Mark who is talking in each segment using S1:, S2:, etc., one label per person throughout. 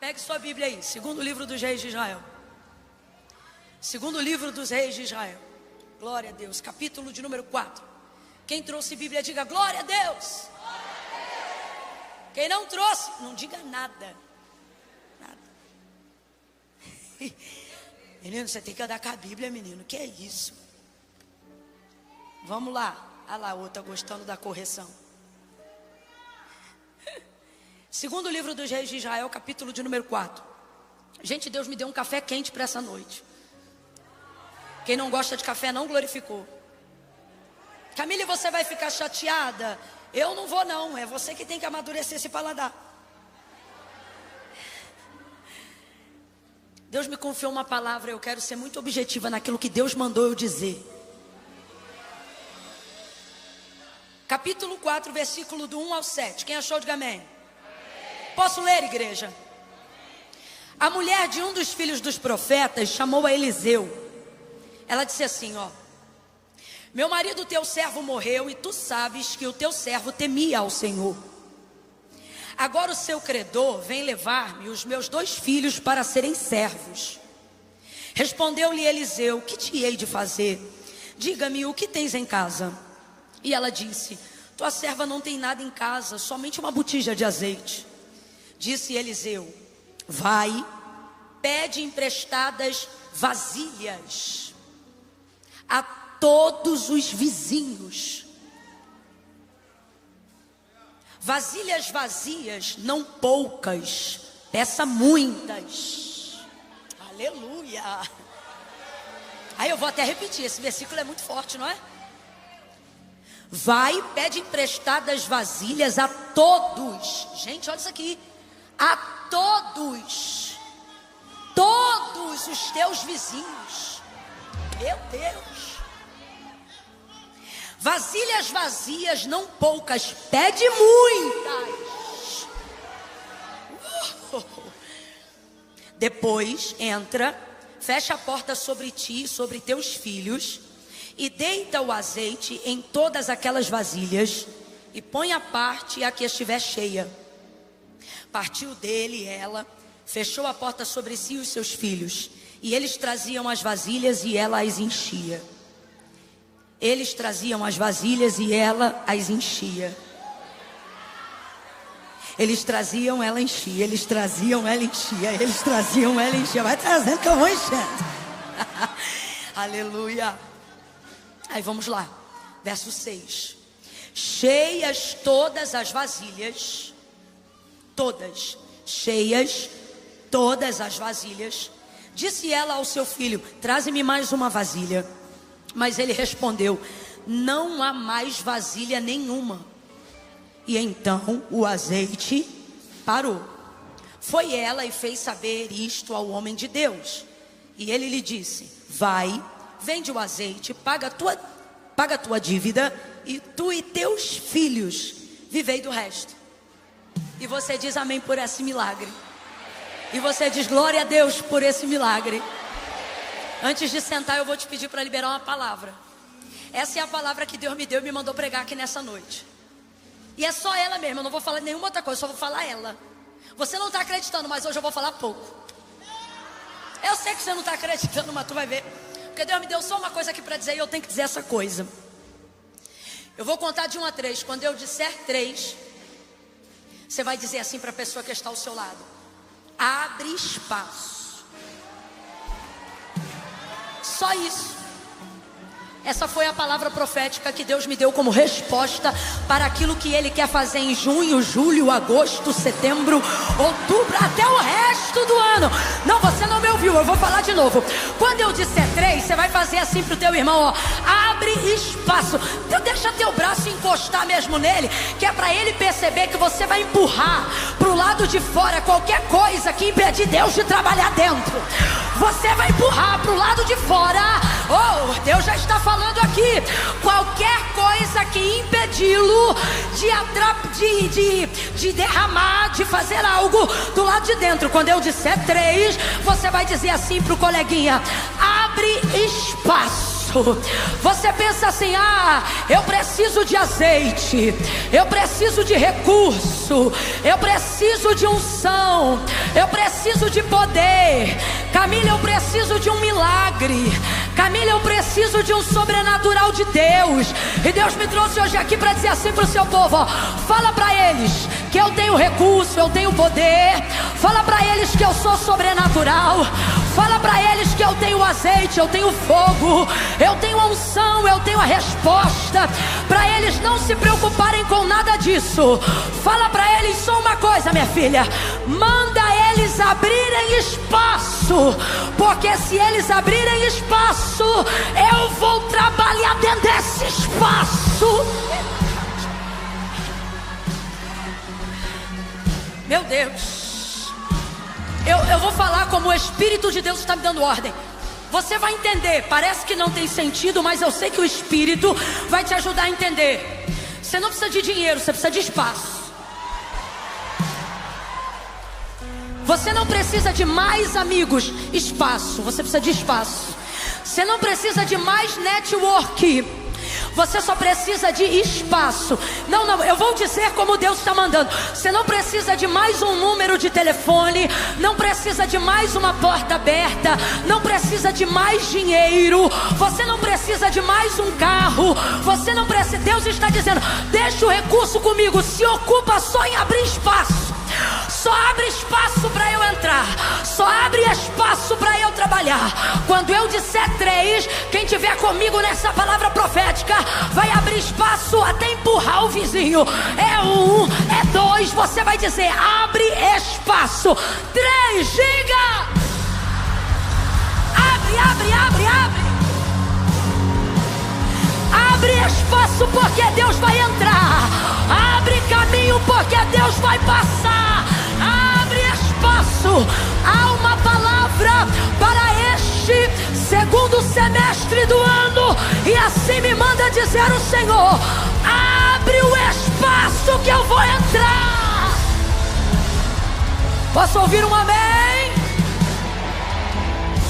S1: Pegue sua Bíblia aí, segundo livro dos reis de Israel. Segundo livro dos reis de Israel. Glória a Deus, capítulo de número 4. Quem trouxe Bíblia, diga glória a Deus. Glória a Deus. Quem não trouxe, não diga nada. Nada. Menino, você tem que andar com a Bíblia, menino. Que é isso? Vamos lá. Ah lá, outra gostando da correção. Segundo livro dos reis de Israel, capítulo de número 4. Gente, Deus me deu um café quente para essa noite. Quem não gosta de café não glorificou. Camille, você vai ficar chateada? Eu não vou não, é você que tem que amadurecer esse paladar. Deus me confiou uma palavra, eu quero ser muito objetiva naquilo que Deus mandou eu dizer. Capítulo 4, versículo do 1 ao 7. Quem achou, diga amém. Posso ler, igreja? A mulher de um dos filhos dos profetas chamou a Eliseu. Ela disse assim, ó: meu marido teu servo morreu e tu sabes que o teu servo temia ao Senhor. Agora o seu credor vem levar-me os meus 2 filhos para serem servos. Respondeu-lhe Eliseu: que te hei de fazer? Diga-me o que tens em casa. E ela disse: tua serva não tem nada em casa, somente uma botija de azeite. Disse Eliseu: vai, pede emprestadas vasilhas a todos os vizinhos. Vasilhas vazias, não poucas, peça muitas. Aleluia. Aí eu vou até repetir, esse versículo é muito forte, não é? Vai, pede emprestadas vasilhas a todos. Gente, olha isso aqui. A todos os teus vizinhos. Meu Deus. Vasilhas vazias, não poucas, pede muitas. Depois entra, fecha a porta sobre ti e sobre teus filhos, e deita o azeite em todas aquelas vasilhas, e põe à parte a que estiver cheia. Partiu dele ela, fechou a porta sobre si e os seus filhos, e eles traziam as vasilhas e ela as enchia. Eles traziam as vasilhas e ela as enchia. Eles traziam, ela enchia. Eles traziam, ela enchia. Eles traziam, ela enchia. Vai trazendo que eu vou enchendo. Aleluia. Aí vamos lá, verso 6. Cheias todas as vasilhas, todas, cheias todas as vasilhas, disse ela ao seu filho: traze-me mais uma vasilha. Mas ele respondeu: não há mais vasilha nenhuma. E então o azeite parou. Foi ela e fez saber isto ao homem de Deus. E ele lhe disse: vai, vende o azeite, paga a tua dívida, e tu e teus filhos vivei do resto. E você diz amém por esse milagre. E você diz glória a Deus por esse milagre. Antes de sentar, eu vou te pedir para liberar uma palavra. Essa é a palavra que Deus me deu e me mandou pregar aqui nessa noite. E é só ela mesma, eu não vou falar nenhuma outra coisa, só vou falar ela. Você não está acreditando, mas hoje eu vou falar pouco. Eu sei que você não está acreditando, mas tu vai ver. Porque Deus me deu só uma coisa aqui para dizer e eu tenho que dizer essa coisa. Eu vou contar de 1 a 3. Quando eu disser 3, você vai dizer assim para a pessoa que está ao seu lado: abre espaço. Só isso. Essa foi a palavra profética que Deus me deu como resposta para aquilo que Ele quer fazer em junho, julho, agosto, setembro, outubro, até o resto do ano. Não, você não me ouviu, eu vou falar de novo. Quando eu disser 3, você vai fazer assim pro teu irmão, ó: abre espaço. Deixa teu braço encostar mesmo nele, que é para ele perceber que você vai empurrar pro lado de fora qualquer coisa que impedir Deus de trabalhar dentro. Você vai empurrar pro lado de fora. Oh, Deus já está falando aqui. Qualquer coisa que impedi-lo de derramar, de fazer algo do lado de dentro. Quando eu disser 3, você vai dizer assim pro coleguinha: abre espaço. Você pensa assim: ah, eu preciso de azeite, eu preciso de recurso, eu preciso de unção, eu preciso de poder. Camila, eu preciso de um milagre. Camila, eu preciso de um sobrenatural de Deus. E Deus me trouxe hoje aqui para dizer assim para o seu povo, ó, fala para eles que eu tenho recurso, eu tenho poder. Fala para eles que eu sou sobrenatural. Fala para eles que eu tenho azeite, eu tenho fogo, eu tenho a unção, eu tenho a resposta. Para eles não se preocuparem com nada disso. Fala para eles só uma coisa, minha filha: manda eles abrirem espaço, porque se eles abrirem espaço, eu vou trabalhar dentro desse espaço. Meu Deus, eu vou falar como o Espírito de Deus está me dando ordem. Você vai entender, parece que não tem sentido, mas eu sei que o Espírito vai te ajudar a entender. Você não precisa de dinheiro, você precisa de espaço. Você não precisa de mais amigos, espaço. Você precisa de espaço. Você não precisa de mais network. Você só precisa de espaço. Não, eu vou dizer como Deus está mandando. Você não precisa de mais um número de telefone, não precisa de mais uma porta aberta, não precisa de mais dinheiro, você não precisa de mais um carro, você não precisa. Deus está dizendo: deixa o recurso comigo, se ocupa só em abrir espaço. Só abre espaço para eu entrar, só abre espaço para eu trabalhar. Quando eu disser 3, quem tiver comigo nessa palavra profética vai abrir espaço até empurrar o vizinho. É 1, é 2, você vai dizer: abre espaço. 3, diga: abre, abre, abre, abre. Abre espaço porque Deus vai entrar. Abre caminho porque Deus vai passar. Abre espaço. Há uma palavra para este segundo semestre do ano, e assim me manda dizer o Senhor: abre o espaço que eu vou entrar. Posso ouvir um amém?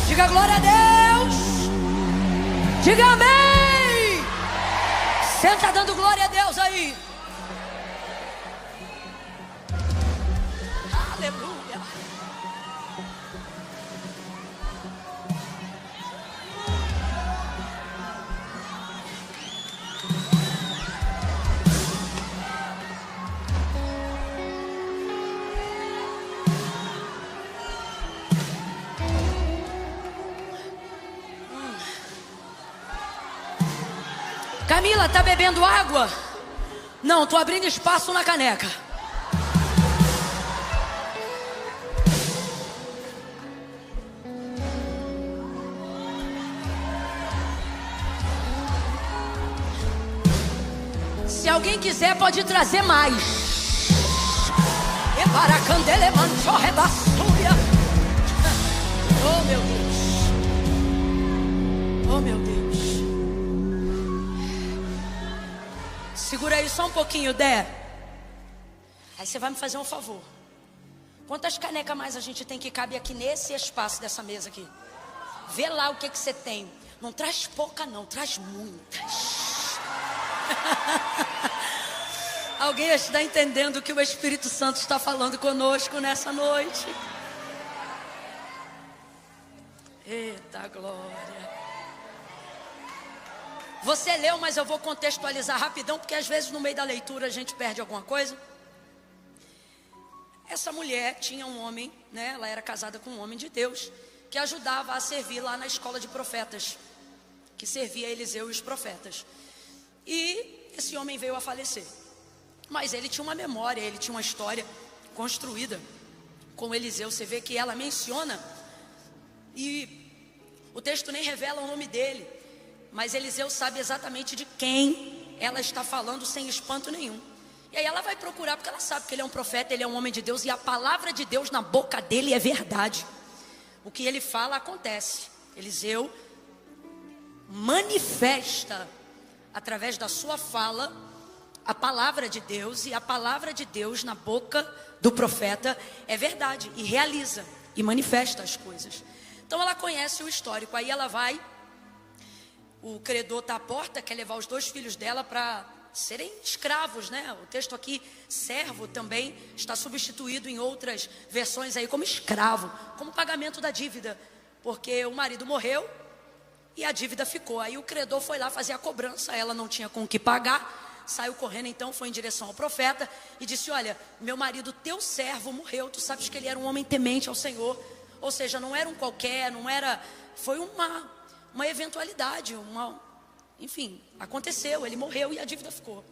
S1: Diga glória a Deus. Diga amém. Senta dando glória a Deus aí. Aleluia. Camila, tá bebendo água? Não, tô abrindo espaço na caneca. Se alguém quiser, pode trazer mais. Oh, meu Deus. Oh, meu Deus. Segura aí só um pouquinho, Dé. Aí você vai me fazer um favor. Quantas canecas mais a gente tem que cabe aqui nesse espaço dessa mesa aqui? Vê lá o que você tem. Não traz pouca não, traz muitas. Alguém está entendendo o que o Espírito Santo está falando conosco nessa noite? Eita glória. Você leu, mas eu vou contextualizar rapidão, porque às vezes no meio da leitura a gente perde alguma coisa. Essa mulher tinha um homem, né? Ela era casada com um homem de Deus, que ajudava a servir lá na escola de profetas, que servia a Eliseu e os profetas. E esse homem veio a falecer. Mas ele tinha uma memória, ele tinha uma história construída com Eliseu. Você vê que ela menciona, e o texto nem revela o nome dele, mas Eliseu sabe exatamente de quem ela está falando sem espanto nenhum. E aí ela vai procurar, porque ela sabe que ele é um profeta, ele é um homem de Deus, e a palavra de Deus na boca dele é verdade. O que ele fala acontece. Eliseu manifesta através da sua fala a palavra de Deus, e a palavra de Deus na boca do profeta é verdade, e realiza e manifesta as coisas. Então ela conhece o histórico. Aí ela vai o credor está à porta, quer levar os 2 filhos dela para serem escravos, né? O texto aqui, servo, também está substituído em outras versões aí como escravo, como pagamento da dívida, porque o marido morreu e a dívida ficou. Aí o credor foi lá fazer a cobrança, ela não tinha com o que pagar, saiu correndo, então foi em direção ao profeta e disse: olha, meu marido, teu servo morreu, tu sabes que ele era um homem temente ao Senhor, ou seja, não era um qualquer, não era, foi uma eventualidade, enfim, aconteceu, ele morreu e a dívida ficou.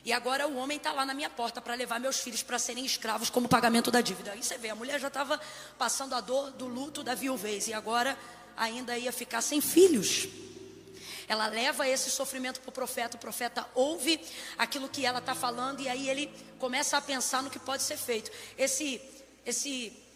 S1: E agora o homem está lá na minha porta para levar meus filhos para serem escravos como pagamento da dívida. Aí você vê, a mulher já estava passando a dor do luto da viuvez e agora ainda ia ficar sem filhos. Ela leva esse sofrimento para o profeta ouve aquilo que ela está falando e aí ele começa a pensar no que pode ser feito. Esse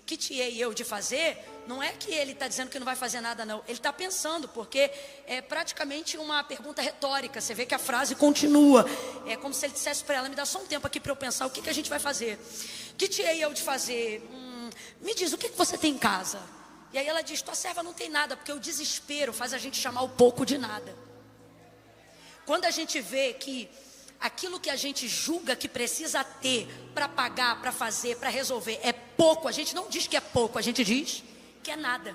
S1: que tirei eu de fazer, não é que ele está dizendo que não vai fazer nada não, ele está pensando, porque é praticamente uma pergunta retórica, você vê que a frase continua, é como se ele dissesse para ela: me dá só um tempo aqui para eu pensar, o que a gente vai fazer? Que tirei eu de fazer? Me diz, o que você tem em casa? E aí ela diz: tua serva não tem nada, porque o desespero faz a gente chamar o pouco de nada. Quando a gente vê que aquilo que a gente julga que precisa ter para pagar, para fazer, para resolver é pouco, a gente não diz que é pouco, a gente diz que é nada.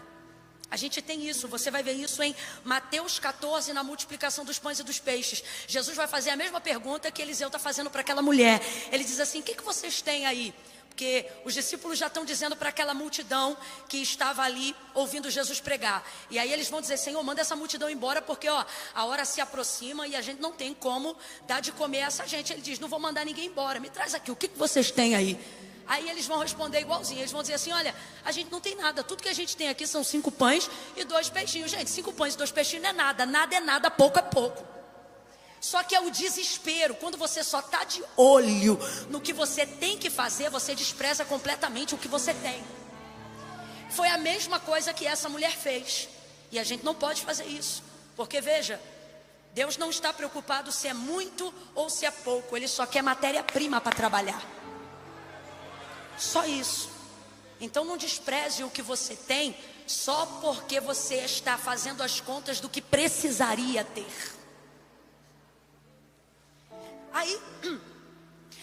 S1: A gente tem isso, você vai ver isso em Mateus 14, na multiplicação dos pães e dos peixes. Jesus vai fazer a mesma pergunta que Eliseu está fazendo para aquela mulher. Ele diz assim: o que vocês têm aí? Porque os discípulos já estão dizendo para aquela multidão que estava ali ouvindo Jesus pregar. E aí eles vão dizer: Senhor, manda essa multidão embora, porque a hora se aproxima e a gente não tem como dar de comer a essa gente. Ele diz: não vou mandar ninguém embora, me traz aqui, o que vocês têm aí? Aí eles vão responder igualzinho, eles vão dizer assim: olha, a gente não tem nada, tudo que a gente tem aqui são 5 pães e 2 peixinhos. Gente, 5 pães e 2 peixinhos não é nada, nada é nada, pouco é pouco. Só que é o desespero, quando você só está de olho no que você tem que fazer, você despreza completamente o que você tem. Foi a mesma coisa que essa mulher fez, e a gente não pode fazer isso, porque veja, Deus não está preocupado se é muito ou se é pouco, Ele só quer matéria-prima para trabalhar, só isso. Então não despreze o que você tem, só porque você está fazendo as contas do que precisaria ter.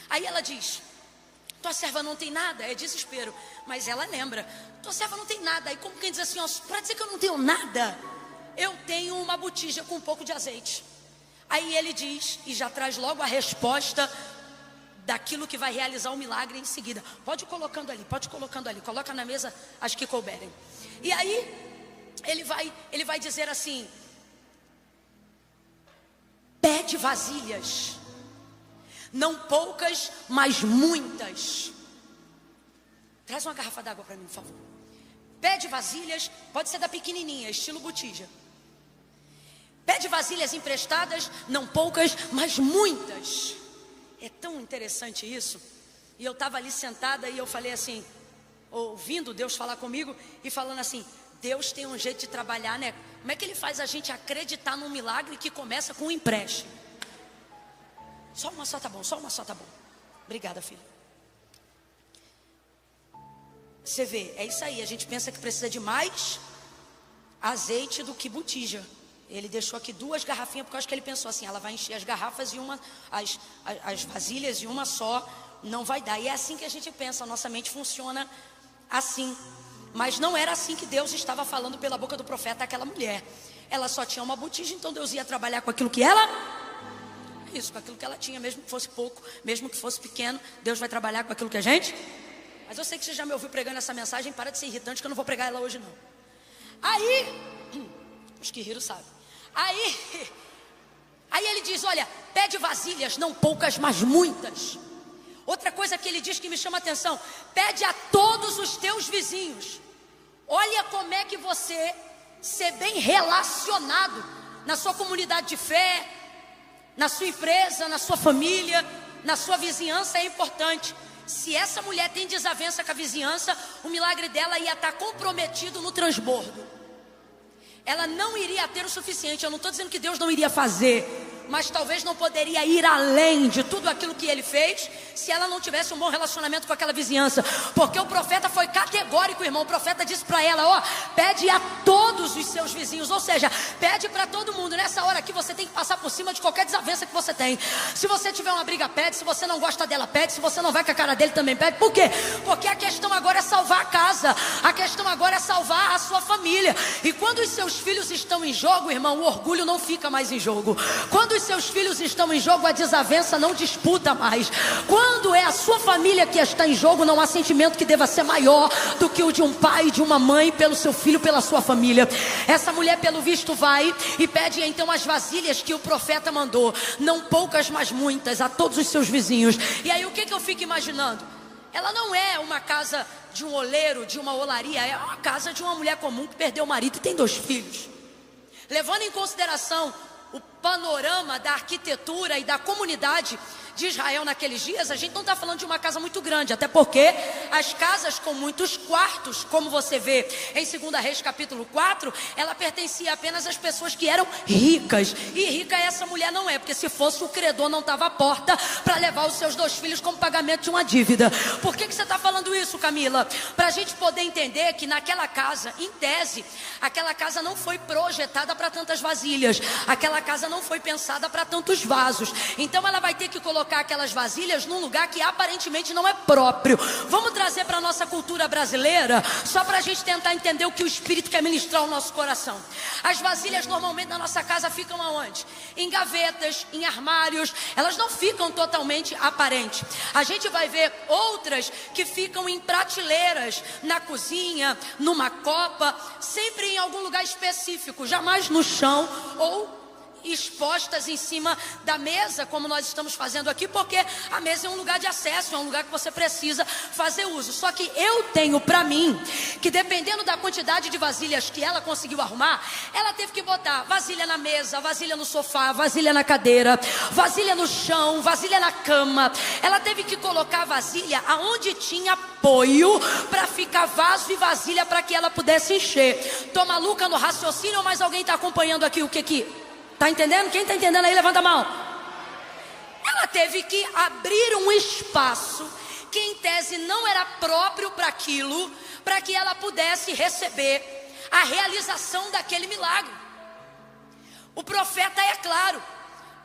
S1: Aí ela diz: tua serva não tem nada, é desespero. Mas ela lembra: tua serva não tem nada. Aí como quem diz assim, para dizer que eu não tenho nada, eu tenho uma botija com um pouco de azeite. Aí ele diz, e já traz logo a resposta daquilo que vai realizar o milagre em seguida. Pode ir colocando ali, coloca na mesa as que couberem. E aí ele vai dizer assim: pede vasilhas, não poucas, mas muitas. Traz uma garrafa d'água para mim, por favor. Pede vasilhas, pode ser da pequenininha, estilo botija. Pede vasilhas emprestadas, não poucas, mas muitas. É tão interessante isso. E eu estava ali sentada e eu falei assim, ouvindo Deus falar comigo e falando assim: Deus tem um jeito de trabalhar, né? Como é que Ele faz a gente acreditar num milagre que começa com um empréstimo? Só uma só tá bom, Obrigada, filha. Você vê, é isso aí, a gente pensa que precisa de mais azeite do que botija. Ele deixou aqui 2 garrafinhas, porque eu acho que ele pensou assim: ela vai encher as garrafas e as vasilhas e uma só não vai dar. E é assim que a gente pensa, a nossa mente funciona assim. Mas não era assim que Deus estava falando pela boca do profeta àquela mulher. Ela só tinha uma botija, então Deus ia trabalhar com aquilo que ela... Isso, com aquilo que ela tinha, mesmo que fosse pouco, mesmo que fosse pequeno, Deus vai trabalhar com aquilo que a gente... Mas eu sei que você já me ouviu pregando essa mensagem, para de ser irritante, que eu não vou pregar ela hoje não. Aí, os que riram sabem. Aí ele diz: olha, pede vasilhas, não poucas, mas muitas. Outra coisa que ele diz que me chama a atenção: pede a todos os teus vizinhos. Olha como é que você ser bem relacionado na sua comunidade de fé, na sua empresa, na sua família, na sua vizinhança é importante. Se essa mulher tem desavença com a vizinhança, o milagre dela ia estar comprometido no transbordo. Ela não iria ter o suficiente. Eu não estou dizendo que Deus não iria fazer, mas talvez não poderia ir além de tudo aquilo que ele fez se ela não tivesse um bom relacionamento com aquela vizinhança. Porque o profeta foi categórico, irmão. O profeta disse para ela, ó, pede a todos os seus vizinhos, ou seja, pede para todo mundo. Nessa hora aqui você tem que passar por cima de qualquer desavença que você tem. Se você tiver uma briga, pede. Se você não gosta dela, pede. Se você não vai com a cara dele, também pede. Por quê? Porque a questão agora é salvar a casa. A questão agora é salvar a sua família. E quando os seus filhos estão em jogo, irmão, o orgulho não fica mais em jogo. Quando os seus filhos estão em jogo, a desavença não disputa mais. Quando é a sua família que está em jogo, não há sentimento que deva ser maior do que o de um pai e de uma mãe pelo seu filho, pela sua família. Essa mulher, pelo visto, vai e pede então as vasilhas que o profeta mandou, não poucas, mas muitas, a todos os seus vizinhos. E aí o que eu fico imaginando? Ela não é uma casa de um oleiro, de uma olaria, é uma casa de uma mulher comum que perdeu o marido e tem 2 filhos. Levando em consideração o panorama da arquitetura e da comunidade de Israel naqueles dias, a gente não está falando de uma casa muito grande, até porque as casas com muitos quartos, como você vê em 2 Reis capítulo 4, ela pertencia apenas às pessoas que eram ricas, e rica essa mulher não é, porque se fosse o credor não estava à porta para levar os seus 2 filhos como pagamento de uma dívida. Por que você está falando isso, Camila? Para a gente poder entender que naquela casa, em tese, aquela casa não foi projetada para tantas vasilhas, aquela casa não foi pensada para tantos vasos, então ela vai ter que colocar aquelas vasilhas num lugar que aparentemente não é próprio. Vamos trazer para a nossa cultura brasileira, só para a gente tentar entender o que o Espírito quer ministrar ao nosso coração. As vasilhas normalmente na nossa casa ficam aonde? Em gavetas, em armários, elas não ficam totalmente aparentes. A gente vai ver outras que ficam em prateleiras, na cozinha, numa copa, sempre em algum lugar específico, jamais no chão ou expostas em cima da mesa, como nós estamos fazendo aqui, porque a mesa é um lugar de acesso, é um lugar que você precisa fazer uso. Só que eu tenho para mim, que dependendo da quantidade de vasilhas que ela conseguiu arrumar, ela teve que botar vasilha na mesa, vasilha no sofá, vasilha na cadeira, vasilha no chão, vasilha na cama. Ela teve que colocar vasilha aonde tinha apoio para ficar vaso e vasilha para que ela pudesse encher. Tô maluca no raciocínio ou mais alguém está acompanhando aqui o que tá entendendo? Quem está entendendo aí, levanta a mão. Ela teve que abrir um espaço que em tese não era próprio para aquilo, para que ela pudesse receber a realização daquele milagre. O profeta é claro: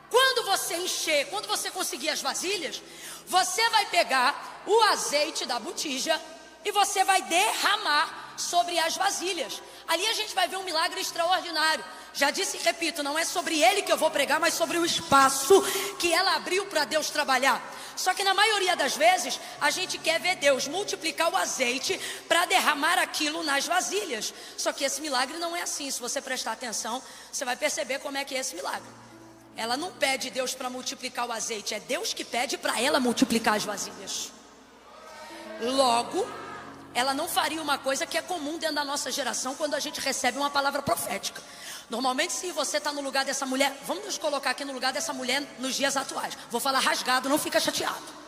S1: quando você encher, quando você conseguir as vasilhas, você vai pegar o azeite da botija e você vai derramar sobre as vasilhas. Ali a gente vai ver um milagre extraordinário. Já disse e repito, não é sobre ele que eu vou pregar, mas sobre o espaço que ela abriu para Deus trabalhar. Só que na maioria das vezes a gente quer ver Deus multiplicar o azeite para derramar aquilo nas vasilhas. Só que esse milagre não é assim. Se você prestar atenção, você vai perceber como é que é esse milagre. Ela não pede Deus para multiplicar o azeite, é Deus que pede para ela multiplicar as vasilhas. Logo, ela não faria uma coisa que é comum dentro da nossa geração quando a gente recebe uma palavra profética. Normalmente, se você está no lugar dessa mulher, vamos nos colocar aqui no lugar dessa mulher nos dias atuais. Vou falar rasgado, não fica chateado.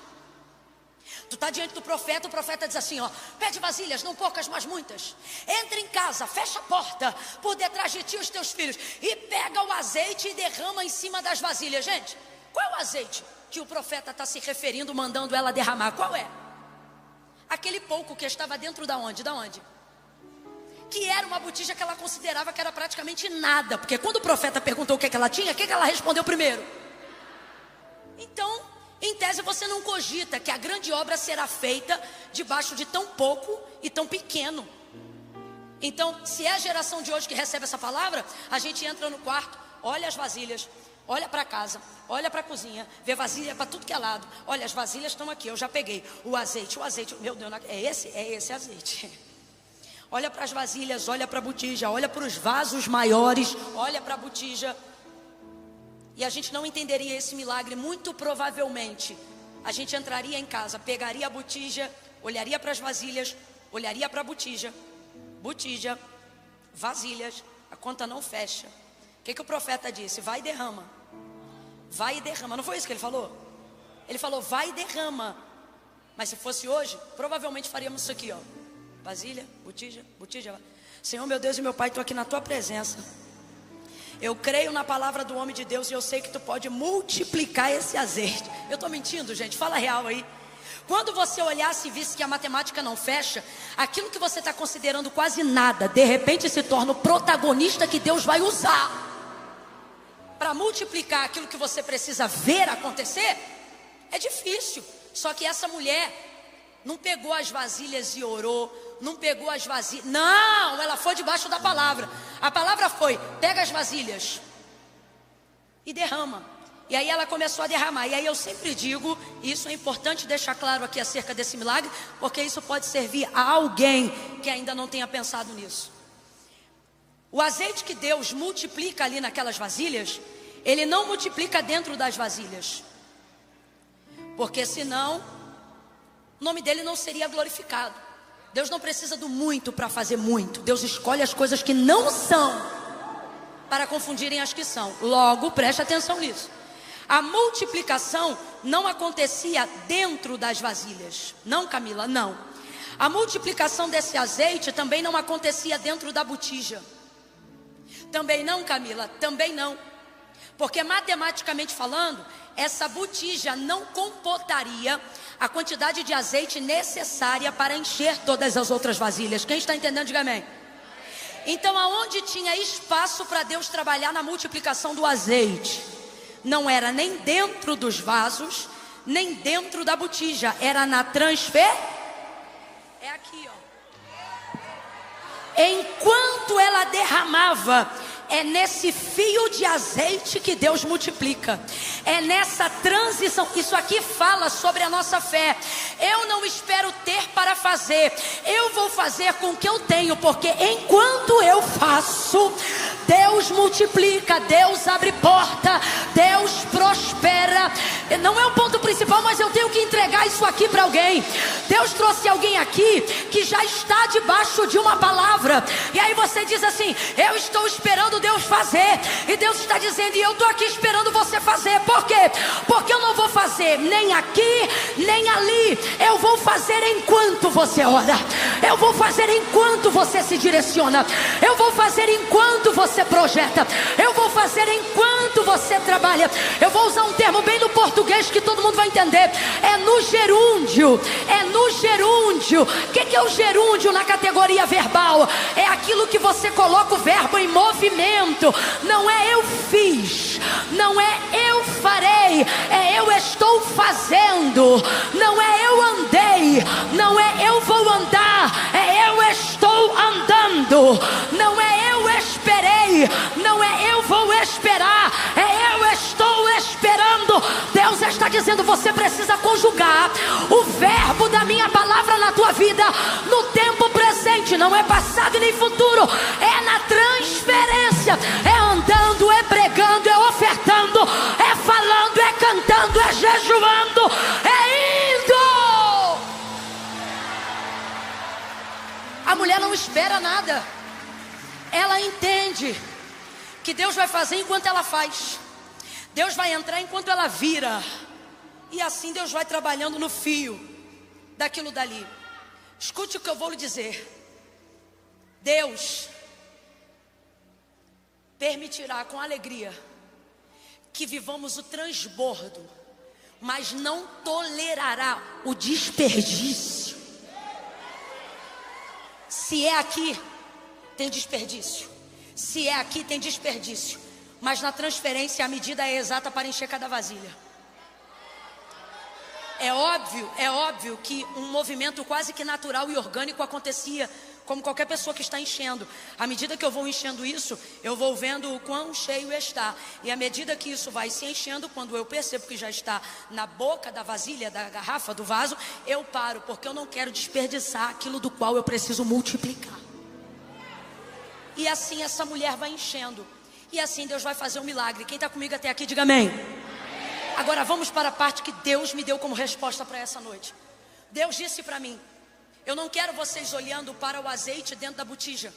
S1: Tu está diante do profeta, o profeta diz assim, ó: pede vasilhas, não poucas, mas muitas. Entra em casa, fecha a porta, por detrás de ti os teus filhos, e pega o azeite e derrama em cima das vasilhas. Gente, qual é o azeite que o profeta está se referindo, mandando ela derramar? Qual é? Aquele pouco que estava dentro da onde? Da onde? Que era uma botija que ela considerava que era praticamente nada. Porque quando o profeta perguntou o que ela tinha, o que ela respondeu primeiro? Então, em tese você não cogita que a grande obra será feita debaixo de tão pouco e tão pequeno. Então, se é a geração de hoje que recebe essa palavra, a gente entra no quarto, olha as vasilhas, olha para casa, olha para a cozinha, vê vasilha para tudo que é lado. Olha, as vasilhas estão aqui, eu já peguei. O azeite, meu Deus, é esse azeite. Olha para as vasilhas, olha para a botija, olha para os vasos maiores, olha para a botija. E a gente não entenderia esse milagre. Muito provavelmente a gente entraria em casa, pegaria a botija, olharia para as vasilhas, olharia para a botija, vasilhas, a conta não fecha. O que o profeta disse? Vai e derrama. Vai e derrama. Não foi isso que ele falou? Ele falou, vai e derrama. Mas se fosse hoje, provavelmente faríamos isso aqui, ó: vasilha, botija. Senhor, meu Deus e meu Pai, estou aqui na tua presença. Eu creio na palavra do homem de Deus e eu sei que tu pode multiplicar esse azeite. Eu estou mentindo, gente? Fala real aí. Quando você olhasse e visse que a matemática não fecha, aquilo que você está considerando quase nada, de repente se torna o protagonista que Deus vai usar para multiplicar aquilo que você precisa ver acontecer. É difícil. Só que essa mulher não pegou as vasilhas e orou, não pegou as vasilhas. Não, ela foi debaixo da palavra. A palavra foi: pega as vasilhas e derrama. E aí ela começou a derramar. E aí eu sempre digo, e isso é importante deixar claro aqui acerca desse milagre, porque isso pode servir a alguém que ainda não tenha pensado nisso. O azeite que Deus multiplica ali naquelas vasilhas, Ele não multiplica dentro das vasilhas, porque senão o nome dele não seria glorificado. Deus não precisa do muito para fazer muito. Deus escolhe as coisas que não são para confundirem as que são. Logo, preste atenção nisso. A multiplicação não acontecia dentro das vasilhas. Não, Camila, não. A multiplicação desse azeite também não acontecia dentro da botija. Também não, Camila, também não. Porque matematicamente falando, essa botija não comportaria a quantidade de azeite necessária para encher todas as outras vasilhas. Quem está entendendo, diga amém. Então, aonde tinha espaço para Deus trabalhar na multiplicação do azeite? Não era nem dentro dos vasos, nem dentro da botija. Era na transfer. É aqui, ó. Enquanto ela derramava, é nesse fio de azeite que Deus multiplica. É nessa transição. Isso aqui fala sobre a nossa fé. Eu não espero ter para fazer. Eu vou fazer com o que eu tenho. Porque enquanto eu faço, Deus multiplica, Deus abre porta, Deus prospera. Não é o ponto principal, mas eu tenho que entregar isso aqui para alguém. Deus trouxe alguém aqui que já está debaixo de uma palavra. E aí você diz assim: eu estou esperando Deus fazer. E Deus está dizendo: e eu estou aqui esperando você fazer. Por quê? Porque eu não vou fazer nem aqui, nem ali. Eu vou fazer enquanto você ora. Eu vou fazer enquanto você se direciona. Eu vou fazer enquanto você projeta. Eu vou fazer enquanto você trabalha. Eu vou usar um termo bem no português que todo mundo vai entender. É no gerúndio. É no gerúndio. O que é o gerúndio na categoria verbal? É aquilo que você coloca o verbo em movimento. Não é eu fiz, não é eu farei, é eu estou fazendo. Não é eu andei, não é eu vou andar, é eu estou andando. Não é eu esperei, não é eu vou esperar, é eu estou esperando. Deus está dizendo: você precisa conjugar o verbo da minha palavra na tua vida no tempo presente. Não é passado e nem futuro, é na transferência. É andando, é pregando, é ofertando, é falando, é cantando, é jejuando, é indo. A mulher não espera nada. Ela entende que Deus vai fazer enquanto ela faz. Deus vai entrar enquanto ela vira. E assim Deus vai trabalhando no fio daquilo dali. Escute o que eu vou lhe dizer. Deus permitirá com alegria que vivamos o transbordo, mas não tolerará o desperdício. Se é aqui, tem desperdício. Se é aqui, tem desperdício. Mas na transferência a medida é exata para encher cada vasilha. É óbvio que um movimento quase que natural e orgânico acontecia, como qualquer pessoa que está enchendo. À medida que eu vou enchendo isso, eu vou vendo o quão cheio está. E à medida que isso vai se enchendo, quando eu percebo que já está na boca da vasilha, da garrafa, do vaso, eu paro, porque eu não quero desperdiçar aquilo do qual eu preciso multiplicar. E assim essa mulher vai enchendo. E assim Deus vai fazer um milagre. Quem está comigo até aqui, diga amém. Agora vamos para a parte que Deus me deu como resposta para essa noite. Deus disse para mim: eu não quero vocês olhando para o azeite dentro da botija,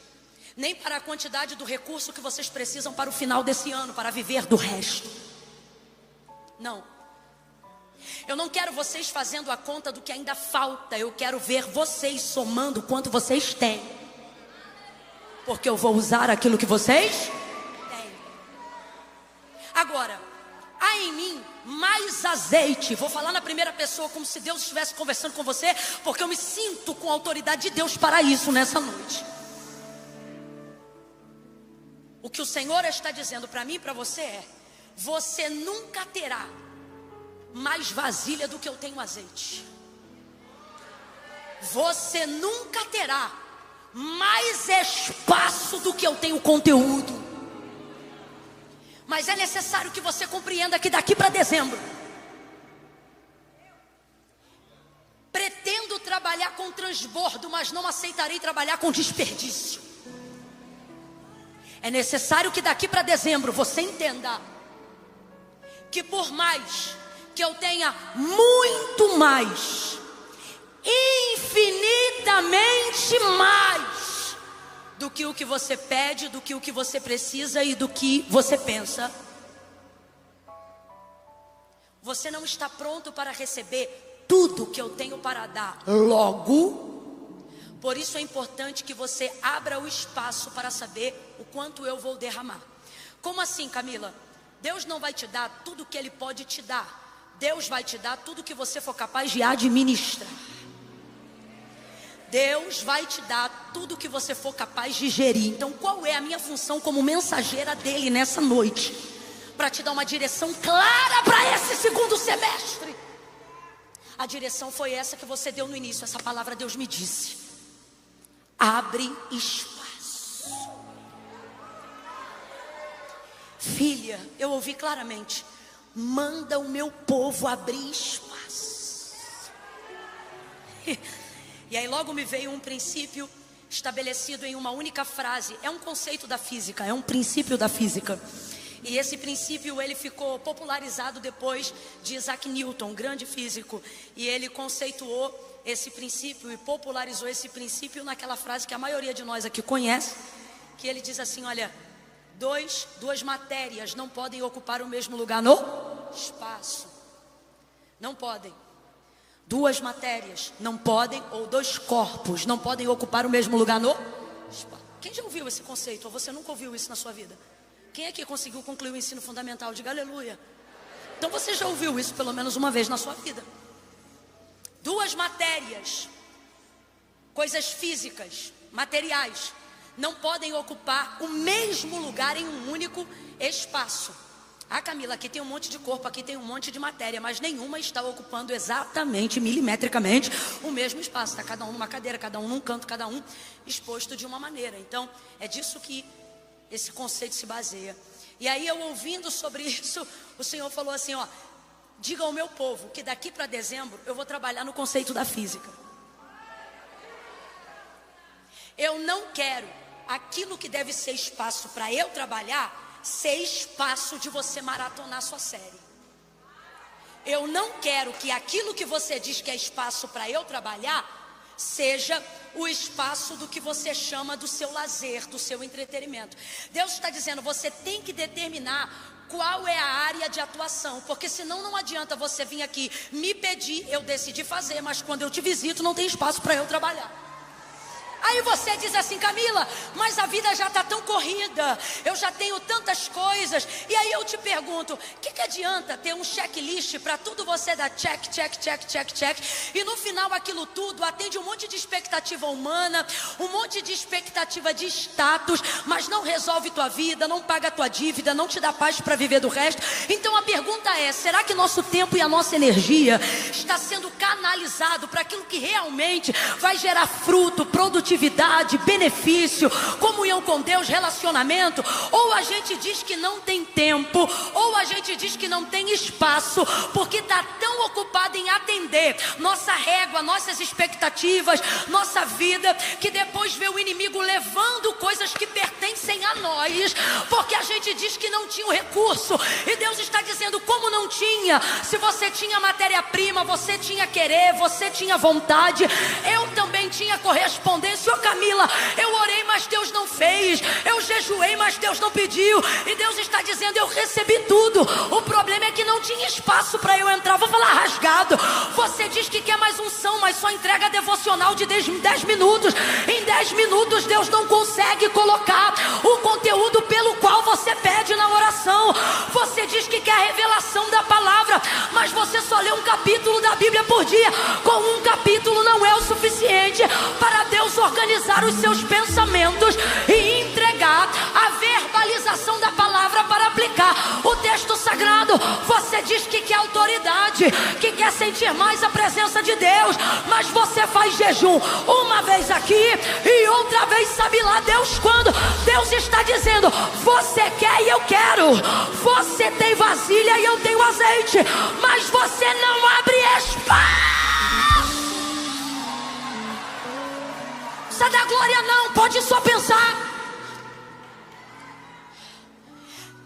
S1: nem para a quantidade do recurso que vocês precisam para o final desse ano, para viver do resto. Não. Eu não quero vocês fazendo a conta do que ainda falta. Eu quero ver vocês somando quanto vocês têm. Porque eu vou usar aquilo que vocês têm. agora, há em mim mais azeite. Vou falar na primeira pessoa como se Deus estivesse conversando com você, porque eu me sinto com a autoridade de Deus para isso nessa noite. O que o Senhor está dizendo para mim e para você é: você nunca terá mais vasilha do que eu tenho azeite. Você nunca terá mais espaço do que eu tenho conteúdo. Mas é necessário que você compreenda que daqui para dezembro, pretendo trabalhar com transbordo, mas não aceitarei trabalhar com desperdício. É necessário que daqui para dezembro você entenda que por mais que eu tenha muito mais, infinitamente mais do que o que você pede, do que o que você precisa e do que você pensa, você não está pronto para receber tudo que eu tenho para dar logo. Por isso é importante que você abra o espaço para saber o quanto eu vou derramar. Como assim, Camila? Deus não vai te dar tudo que Ele pode te dar. Deus vai te dar tudo que você for capaz de administrar. Deus vai te dar tudo que você for capaz de gerir. Então qual é a minha função como mensageira dele nessa noite? Para te dar uma direção clara para esse segundo semestre. A direção foi essa que você deu no início. Essa palavra Deus me disse: abre espaço. Filha, eu ouvi claramente: manda o meu povo abrir espaço. E aí logo me veio um princípio estabelecido em uma única frase. É um conceito da física, é um princípio da física. E esse princípio ele ficou popularizado depois de Isaac Newton, um grande físico. E ele conceituou esse princípio e popularizou esse princípio naquela frase que a maioria de nós aqui conhece, que ele diz assim: olha, duas matérias não podem ocupar o mesmo lugar no espaço. Não podem. Duas matérias não podem, ou dois corpos não podem ocupar o mesmo lugar no espaço. Quem já ouviu esse conceito? Ou você nunca ouviu isso na sua vida? Quem aqui conseguiu concluir o ensino fundamental? Diga aleluia. Então você já ouviu isso pelo menos uma vez na sua vida. Duas matérias, coisas físicas, materiais, não podem ocupar o mesmo lugar em um único espaço. Ah, Camila, aqui tem um monte de corpo, aqui tem um monte de matéria, mas nenhuma está ocupando exatamente, milimetricamente, o mesmo espaço. Está cada um numa cadeira, cada um num canto, cada um exposto de uma maneira. Então, é disso que esse conceito se baseia. E aí, eu ouvindo sobre isso, o Senhor falou assim, ó: diga ao meu povo que daqui para dezembro eu vou trabalhar no conceito da física. Eu não quero aquilo que deve ser espaço para eu trabalhar ser espaço de você maratonar sua série. Eu não quero que aquilo que você diz que é espaço para eu trabalhar seja o espaço do que você chama do seu lazer, do seu entretenimento. Deus está dizendo: você tem que determinar qual é a área de atuação, porque senão não adianta você vir aqui me pedir, eu decidi fazer, mas quando eu te visito não tem espaço para eu trabalhar. Aí você diz assim: Camila, mas a vida já está tão corrida, eu já tenho tantas coisas. E aí eu te pergunto: o que adianta ter um checklist para tudo você dar check, check, check, check, check, e no final aquilo tudo atende um monte de expectativa humana, um monte de expectativa de status, mas não resolve tua vida, não paga tua dívida, não te dá paz para viver do resto? Então a pergunta é: será que nosso tempo e a nossa energia está sendo canalizado para aquilo que realmente vai gerar fruto, produtividade, benefício, comunhão com Deus, relacionamento? Ou a gente diz que não tem tempo, ou a gente diz que não tem espaço, porque está tão ocupado em atender nossa régua, nossas expectativas, nossa vida, que depois vê o inimigo levando coisas que pertencem a nós, porque a gente diz que não tinha o recurso. E Deus está dizendo: como não tinha? Se você tinha matéria-prima, você tinha querer, você tinha vontade, eu também tinha correspondência. Ô Camila, eu orei, mas Deus não fez. Eu jejuei, mas Deus não pediu. E Deus está dizendo: eu recebi tudo. O problema é que não tinha espaço para eu entrar. Vou falar rasgado. Você diz que quer mais unção, mas só entrega devocional de 10 minutos. Em 10 minutos Deus não consegue colocar o conteúdo pelo qual você pede na oração. Você diz que quer a revelação da palavra, mas você só lê um capítulo da Bíblia por dia. Com um capítulo não é o suficiente para Deus organizar os seus pensamentos e entregar a verbalização da palavra para aplicar o texto sagrado. Você diz que quer autoridade, que quer sentir mais a presença de Deus, mas você faz jejum uma vez aqui e outra vez sabe lá Deus quando. Deus está dizendo: você quer e eu quero. Você tem vasilha e eu tenho azeite, mas você não abre espaço. Precisa dar glória não, pode só pensar.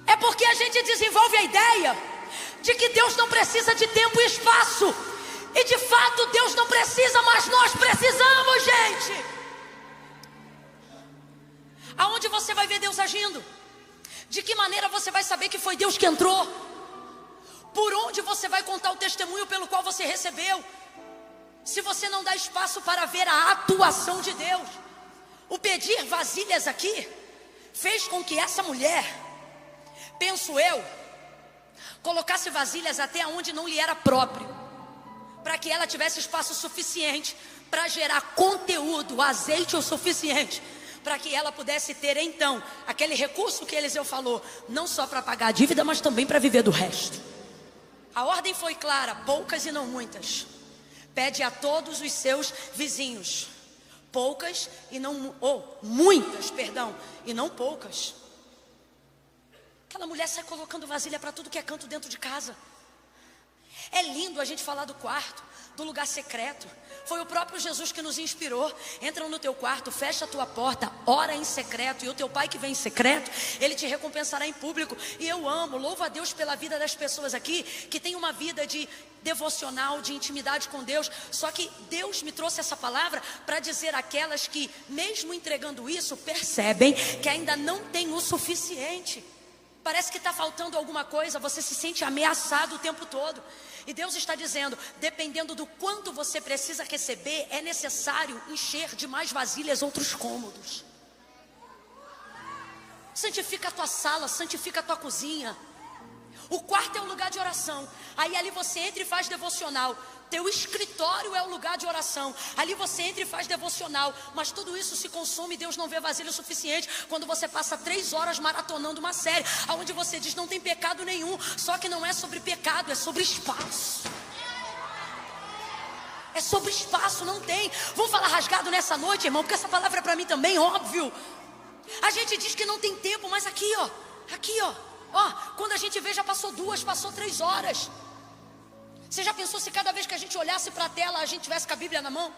S1: É porque a gente desenvolve a ideia de que Deus não precisa de tempo e espaço. E de fato Deus não precisa, mas nós precisamos, gente. Aonde você vai ver Deus agindo? De que maneira você vai saber que foi Deus que entrou? Por onde você vai contar o testemunho pelo qual você recebeu? Se você não dá espaço para ver a atuação de Deus. O pedir vasilhas aqui fez com que essa mulher, penso eu, colocasse vasilhas até onde não lhe era próprio, para que ela tivesse espaço suficiente para gerar conteúdo, azeite o suficiente, para que ela pudesse ter então aquele recurso que Eliseu falou, não só para pagar a dívida, mas também para viver do resto. A ordem foi clara: poucas e não muitas. Pede a todos os seus vizinhos. Poucas e não, muitas, perdão, e não poucas. Aquela mulher sai colocando vasilha para tudo que é canto dentro de casa. É lindo a gente falar do quarto, do lugar secreto. Foi o próprio Jesus que nos inspirou. Entra no teu quarto, fecha a tua porta, ora em secreto, e o teu pai que vem em secreto, ele te recompensará em público. E eu amo, louvo a Deus pela vida das pessoas aqui que tem uma vida de devocional, de intimidade com Deus. Só que Deus me trouxe essa palavra para dizer àquelas que, mesmo entregando isso, percebem que ainda não tem o suficiente. Parece que está faltando alguma coisa, você se sente ameaçado o tempo todo. E Deus está dizendo: dependendo do quanto você precisa receber, é necessário encher de mais vasilhas outros cômodos. Santifica a tua sala, santifica a tua cozinha. O quarto é um lugar de oração. Aí ali você entra e faz devocional. Teu escritório é o lugar de oração. Ali você entra e faz devocional. Mas tudo isso se consome e Deus não vê vasilha o suficiente quando você passa 3 horas maratonando uma série, onde você diz: não tem pecado nenhum. Só que não é sobre pecado, é sobre espaço. É sobre espaço, não tem. Vamos falar rasgado nessa noite, irmão, porque essa palavra é para mim também, óbvio. A gente diz que não tem tempo, mas aqui ó, quando a gente vê, já passou 2, passou 3 horas. Você já pensou se cada vez que a gente olhasse para a tela, a gente tivesse com a Bíblia na mão?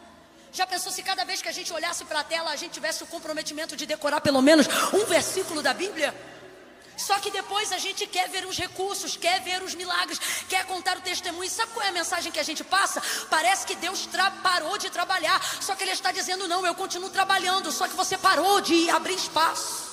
S1: Já pensou se cada vez que a gente olhasse para a tela, a gente tivesse o comprometimento de decorar pelo menos um versículo da Bíblia? Só que depois a gente quer ver os recursos, quer ver os milagres, quer contar o testemunho. Sabe qual é a mensagem que a gente passa? Parece que Deus parou de trabalhar. Só que Ele está dizendo: não, eu continuo trabalhando, só que você parou de abrir espaço.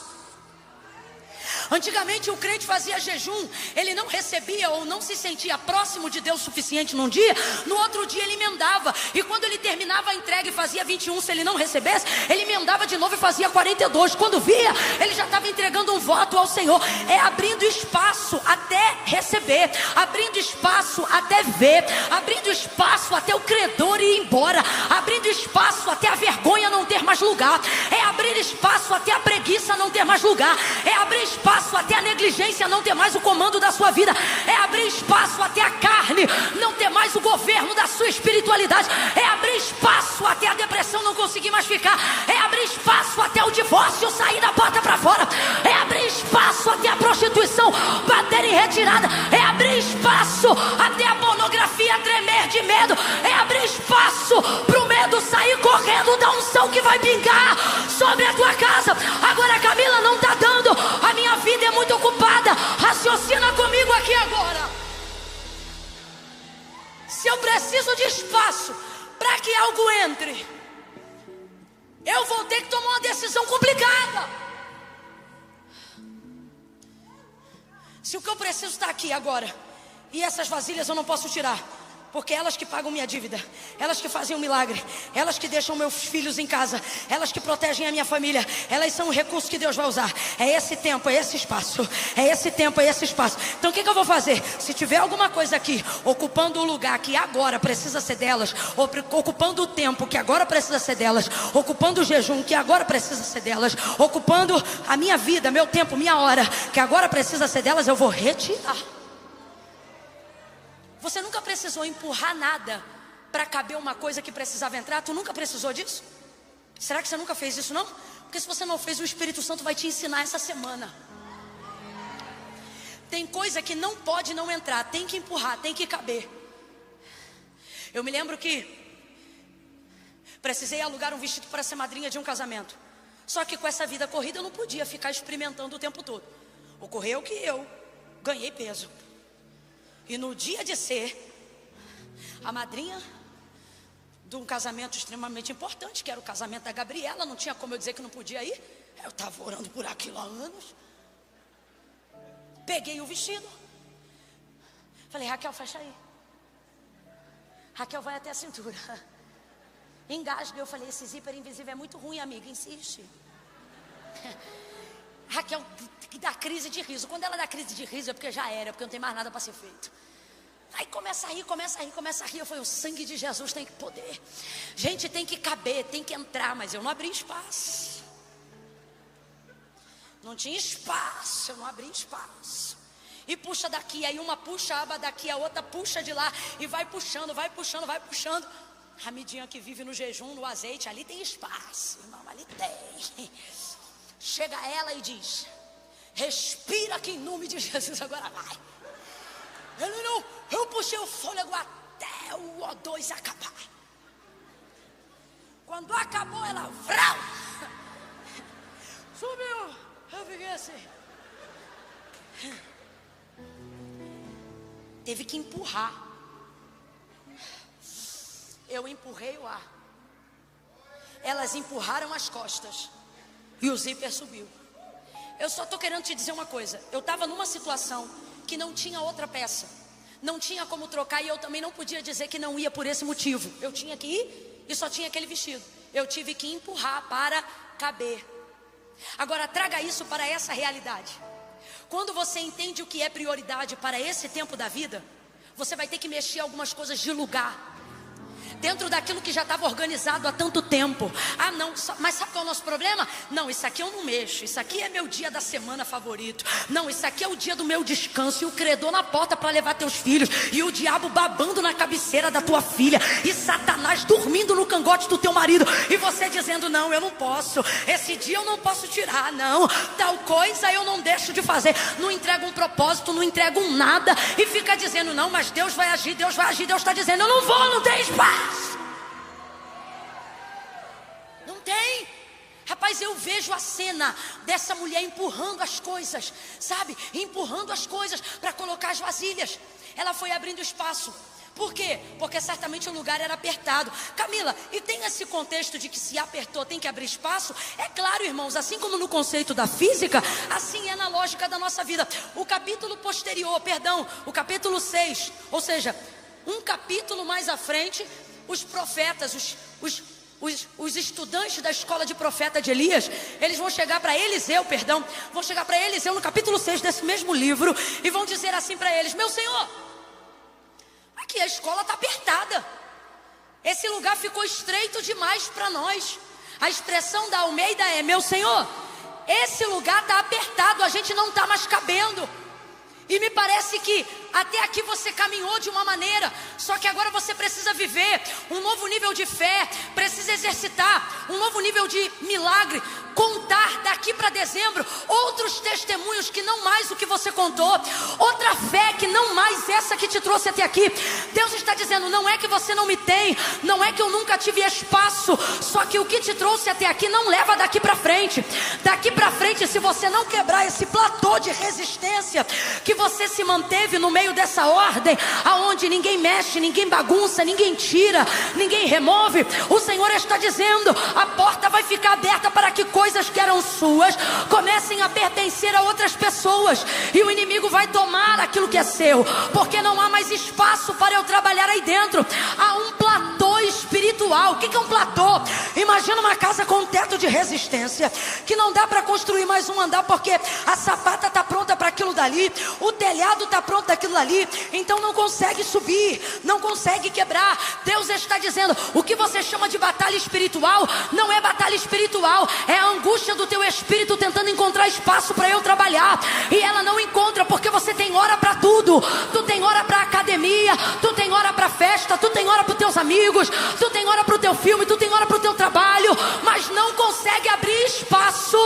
S1: Antigamente o crente fazia jejum, ele não recebia ou não se sentia próximo de Deus o suficiente num dia, no outro dia ele emendava, e quando ele terminava a entrega e fazia 21, se ele não recebesse, ele emendava de novo e fazia 42, quando via, ele já estava entregando um voto ao Senhor. É abrindo espaço até receber, abrindo espaço até ver, abrindo espaço até o credor ir embora, abrindo espaço até a vergonha não ter mais lugar, é abrir espaço até a preguiça não ter mais lugar, é abrir espaço até a negligência não ter mais o comando da sua vida, é abrir espaço até a carne não ter mais o governo da sua espiritualidade, é abrir espaço até a depressão não conseguir mais ficar, é abrir espaço até o divórcio sair da porta para fora, é abrir espaço até a prostituição bater em retirada, é abrir espaço até a pornografia tremer de medo, é abrir espaço para o medo sair correndo da unção que vai pingar sobre a tua casa. Agora, Camila, não está dando, a minha vida é muito ocupada. Raciocina comigo aqui agora. Se eu preciso de espaço para que algo entre, eu vou ter que tomar uma decisão complicada. Se o que eu preciso está aqui agora, e essas vasilhas eu não posso tirar, porque elas que pagam minha dívida, elas que fazem um milagre, elas que deixam meus filhos em casa, elas que protegem a minha família, elas são o recurso que Deus vai usar. É esse tempo, é esse espaço, é esse tempo, é esse espaço. Então o que eu vou fazer? Se tiver alguma coisa aqui ocupando o lugar que agora precisa ser delas, ocupando o tempo que agora precisa ser delas, ocupando o jejum que agora precisa ser delas, ocupando a minha vida, meu tempo, minha hora que agora precisa ser delas, eu vou retirar. Você nunca precisou empurrar nada para caber uma coisa que precisava entrar? Tu nunca precisou disso? Será que você nunca fez isso não? Porque se você não fez, o Espírito Santo vai te ensinar essa semana. Tem coisa que não pode não entrar, tem que empurrar, tem que caber. Eu me lembro que precisei alugar um vestido para ser madrinha de um casamento. Só que com essa vida corrida eu não podia ficar experimentando o tempo todo. Ocorreu que eu ganhei peso. E no dia de ser a madrinha de um casamento extremamente importante, que era o casamento da Gabriela, não tinha como eu dizer que não podia ir. Eu estava orando por aquilo há anos. Peguei o vestido. Falei, Raquel, fecha aí. Raquel, vai até a cintura. Engasga. Eu falei, esse zíper invisível é muito ruim, amiga, insiste. Raquel dá crise de riso. Quando ela dá crise de riso é porque já era, porque não tem mais nada para ser feito. Aí começa a rir, começa a rir, começa a rir. Eu falei, o sangue de Jesus tem que poder. Gente, tem que caber, tem que entrar. Mas eu não abri espaço. Não tinha espaço, eu não abri espaço. E puxa daqui, aí uma puxa a aba daqui, a outra puxa de lá. E vai puxando, vai puxando, vai puxando. A midinha que vive no jejum, no azeite, ali tem espaço, irmão, ali tem. Chega ela e diz, respira aqui em nome de Jesus, agora vai. Ele não, eu puxei o fôlego até o O2 acabar. Quando acabou, ela vrau, subiu. Eu fiquei assim. Teve que empurrar. Eu empurrei o ar. Elas empurraram as costas. E o zíper subiu. Eu só estou querendo te dizer uma coisa. Eu estava numa situação que não tinha outra peça. Não tinha como trocar. E eu também não podia dizer que não ia por esse motivo. Eu tinha que ir e só tinha aquele vestido. Eu tive que empurrar para caber. Agora traga isso para essa realidade. Quando você entende o que é prioridade para esse tempo da vida, você vai ter que mexer algumas coisas de lugar. Dentro daquilo que já estava organizado há tanto tempo. Ah não, mas sabe qual é o nosso problema? Não, isso aqui eu não mexo. Isso aqui é meu dia da semana favorito. Não, isso aqui é o dia do meu descanso. E o credor na porta para levar teus filhos. E o diabo babando na cabeceira da tua filha. E Satanás dormindo no cangote do teu marido. E você dizendo, não, eu não posso. Esse dia eu não posso tirar, não. Tal coisa eu não deixo de fazer. Não entrego um propósito, não entrego um nada. E fica dizendo, não, mas Deus vai agir, Deus vai agir. Deus está dizendo, eu não vou, não tem espaço. Não tem. Rapaz, eu vejo a cena dessa mulher empurrando as coisas, sabe? Empurrando as coisas para colocar as vasilhas. Ela foi abrindo espaço. Por quê? Porque certamente o lugar era apertado. Camila, e tem esse contexto de que se apertou tem que abrir espaço? É claro, irmãos, assim como no conceito da física, assim é na lógica da nossa vida. O capítulo posterior, o capítulo 6, ou seja, um capítulo mais à frente, os profetas, os estudantes da escola de profeta de Elias, eles vão chegar para Eliseu, vão chegar para Eliseu no capítulo 6 desse mesmo livro e vão dizer assim para eles, meu senhor, aqui a escola está apertada, esse lugar ficou estreito demais para nós. A expressão da Almeida é, meu senhor, esse lugar está apertado, a gente não está mais cabendo. E me parece que até aqui você caminhou de uma maneira, só que agora você precisa viver um novo nível de fé, precisa exercitar um novo nível de milagre, contar daqui para dezembro outros testemunhos que não mais o que você contou, outra fé que não mais essa que te trouxe até aqui. Deus está dizendo, não é que você não me tem, não é que eu nunca tive espaço, só que o que te trouxe até aqui não leva daqui para frente. Daqui para frente, se você não quebrar esse platô de resistência que você se manteve no meio dessa ordem, aonde ninguém mexe, ninguém bagunça, ninguém tira, ninguém remove, o Senhor está dizendo, a porta vai ficar aberta para que coisas que eram suas comecem a pertencer a outras pessoas, e o inimigo vai tomar aquilo que é seu, porque não há mais espaço para eu trabalhar aí dentro. Há um platô espiritual. O que é um platô? Imagina uma casa com um teto de resistência, que não dá para construir mais um andar, porque a sapata está pronta para aquilo dali, o telhado está pronto daquilo dali, então não consegue subir, não consegue quebrar. Deus está dizendo: o que você chama de batalha espiritual não é batalha espiritual, é a angústia do teu espírito tentando encontrar espaço para eu trabalhar, e ela não encontra, porque você tem hora para tudo. Tu tem hora para academia, tu tem hora para festa, tu tem hora para os teus amigos, tu tem hora para o teu filme, tu tem hora para o teu trabalho, mas não consegue abrir espaço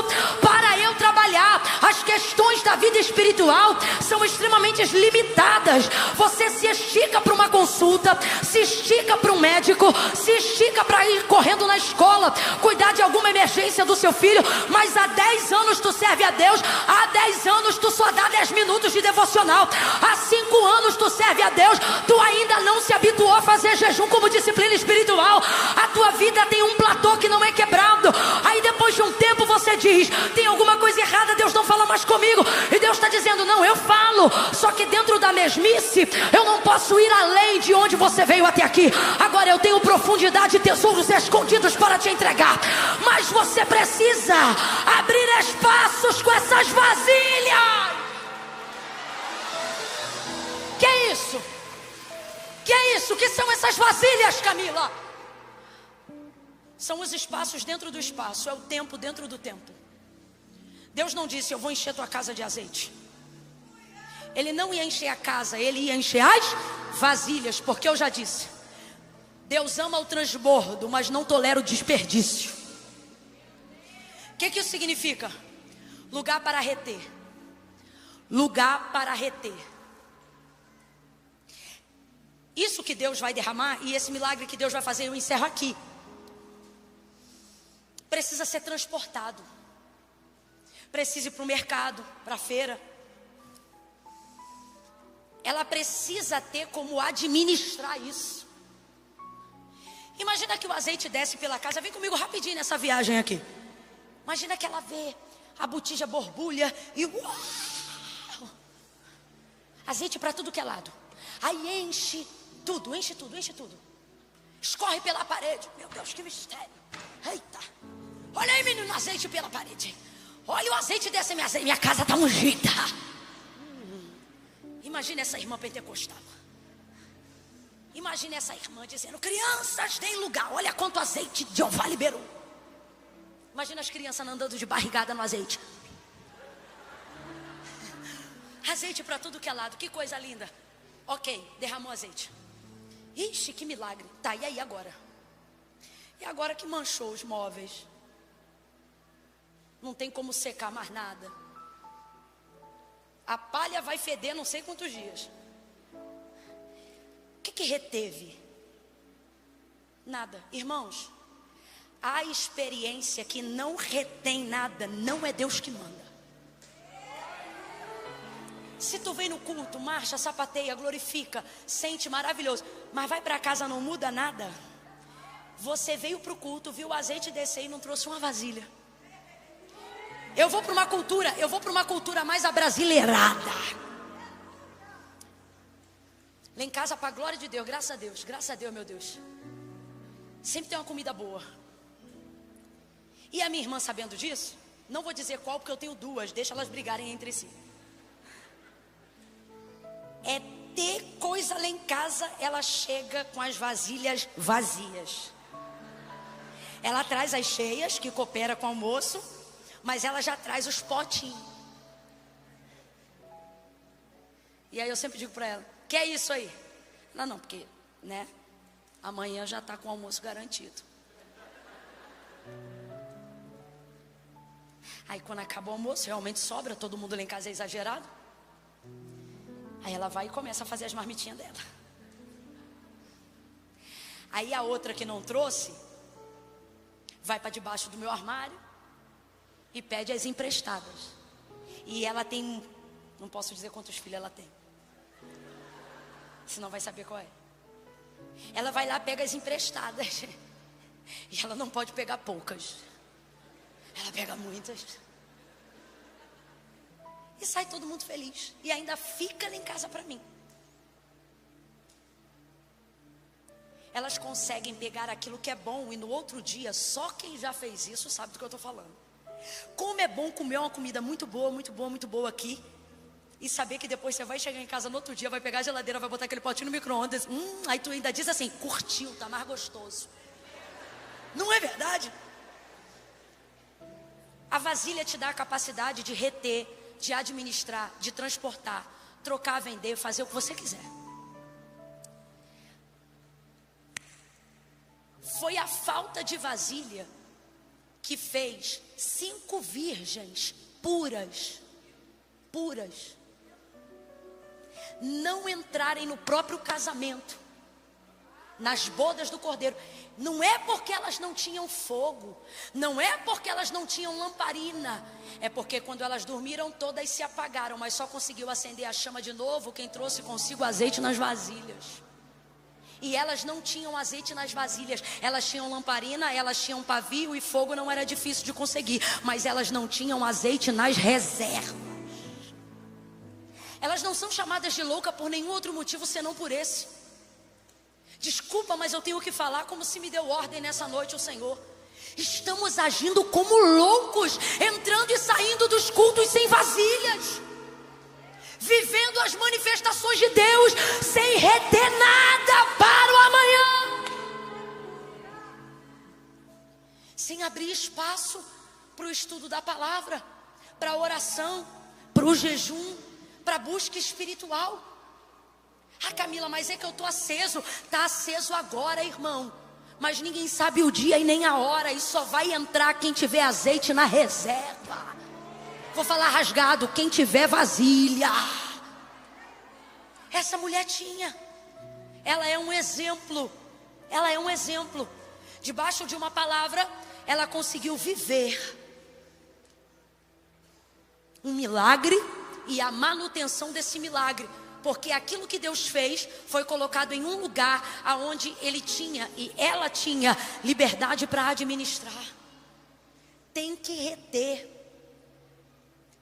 S1: para eu trabalhar. As questões da vida espiritual são extremamente limitadas. Você se estica para uma consulta, se estica para um médico, se estica para ir correndo na escola, cuidar de alguma emergência do seu filho, mas há 10 anos tu serve a Deus, há 10 anos tu só dá 10 minutos de devocional, há 5 anos tu serve a Deus, tu ainda não se habituou a fazer jejum como disciplina espiritual. A tua vida tem um platô que não é quebrado. Aí depois de um tempo você diz: tem alguma coisa errada, Deus não fala mais comigo. E Deus está dizendo: não, eu falo, só que dentro da mesmice eu não posso ir além de onde você veio até aqui. Agora eu tenho profundidade e tesouros escondidos para te entregar, mas você precisa abrir espaços com essas vasilhas. Que é isso? Que é isso? Que são essas vasilhas, Camila? São os espaços dentro do espaço, é o tempo dentro do tempo. Deus não disse: eu vou encher tua casa de azeite. Ele não ia encher a casa, ele ia encher as vasilhas, porque eu já disse: Deus ama o transbordo, mas não tolera o desperdício. O que isso significa? Lugar para reter. Lugar para reter. Isso que Deus vai derramar, e esse milagre que Deus vai fazer, eu encerro aqui, precisa ser transportado. Precisa ir para o mercado, para a feira. Ela precisa ter como administrar isso. Imagina que o azeite desce pela casa. Vem comigo rapidinho nessa viagem aqui. Imagina que ela vê a botija borbulha e uau! Azeite para tudo que é lado. Aí enche tudo, enche tudo, enche tudo. Escorre pela parede. Meu Deus, que mistério. Eita. Olha aí, menino, azeite pela parede. Olha o azeite dessa minha casa está ungida. Imagina essa irmã pentecostal. Imagina essa irmã dizendo: crianças, tem lugar. Olha quanto azeite Jeová liberou. Imagina as crianças andando de barrigada no azeite. Azeite para tudo que é lado. Que coisa linda. Ok, derramou azeite. Ixi, que milagre. Tá, e aí agora? E agora que manchou os móveis? Não tem como secar mais nada. A palha vai feder não sei quantos dias. O que reteve? Nada. Irmãos, a experiência que não retém nada, não é Deus que manda. Se tu vem no culto, marcha, sapateia, glorifica, sente maravilhoso, mas vai para casa, não muda nada. Você veio para o culto, viu o azeite descer e não trouxe uma vasilha. Eu vou para uma cultura mais abrasileirada. Lá em casa, para a glória de Deus, graças a Deus, meu Deus. Sempre tem uma comida boa. E a minha irmã, sabendo disso, não vou dizer qual, porque eu tenho duas, deixa elas brigarem entre si. É ter coisa lá em casa, ela chega com as vasilhas vazias. Ela traz as cheias, que coopera com o almoço, mas ela já traz os potinhos. E aí eu sempre digo para ela: que é isso aí? Ela: não, porque, né, amanhã já está com o almoço garantido. Aí quando acaba o almoço, realmente sobra, todo mundo lá em casa é exagerado. Aí ela vai e começa a fazer as marmitinhas dela. Aí a outra que não trouxe, vai para debaixo do meu armário e pede as emprestadas. E ela tem, não posso dizer quantos filhos ela tem, senão vai saber qual é. Ela vai lá, pega as emprestadas. E ela não pode pegar poucas, ela pega muitas. E sai todo mundo feliz. E ainda fica lá em casa para mim. Elas conseguem pegar aquilo que é bom e no outro dia, só quem já fez isso sabe do que eu estou falando. Como é bom comer uma comida muito boa, muito boa, muito boa aqui. E saber que depois você vai chegar em casa no outro dia, vai pegar a geladeira, vai botar aquele potinho no micro-ondas. Aí tu ainda diz assim, curtiu, tá mais gostoso. Não é verdade? A vasilha te dá a capacidade de reter, de administrar, de transportar, trocar, vender, fazer o que você quiser. Foi a falta de vasilha que fez 5 virgens puras não entrarem no próprio casamento, nas bodas do Cordeiro. Não é porque elas não tinham fogo, não é porque elas não tinham lamparina, é porque quando elas dormiram todas se apagaram, mas só conseguiu acender a chama de novo quem trouxe consigo azeite nas vasilhas. E elas não tinham azeite nas vasilhas, elas tinham lamparina, elas tinham pavio e fogo não era difícil de conseguir, mas elas não tinham azeite nas reservas. Elas não são chamadas de louca por nenhum outro motivo senão por esse. Desculpa, mas eu tenho que falar como se me deu ordem nessa noite o Senhor. Estamos agindo como loucos, entrando e saindo dos cultos sem vasilhas, vivendo as manifestações de Deus sem reter nada para o amanhã, sem abrir espaço para o estudo da palavra, para a oração, para o jejum, para a busca espiritual. Camila, mas é que eu estou aceso. Está aceso agora, irmão, mas ninguém sabe o dia e nem a hora, e só vai entrar quem tiver azeite na reserva. Vou falar rasgado, quem tiver vasilha. Essa mulher tinha. Ela é um exemplo. Ela é um exemplo. Debaixo de uma palavra, ela conseguiu viver um milagre e a manutenção desse milagre. Porque aquilo que Deus fez foi colocado em um lugar aonde ele tinha e ela tinha liberdade para administrar. Tem que reter.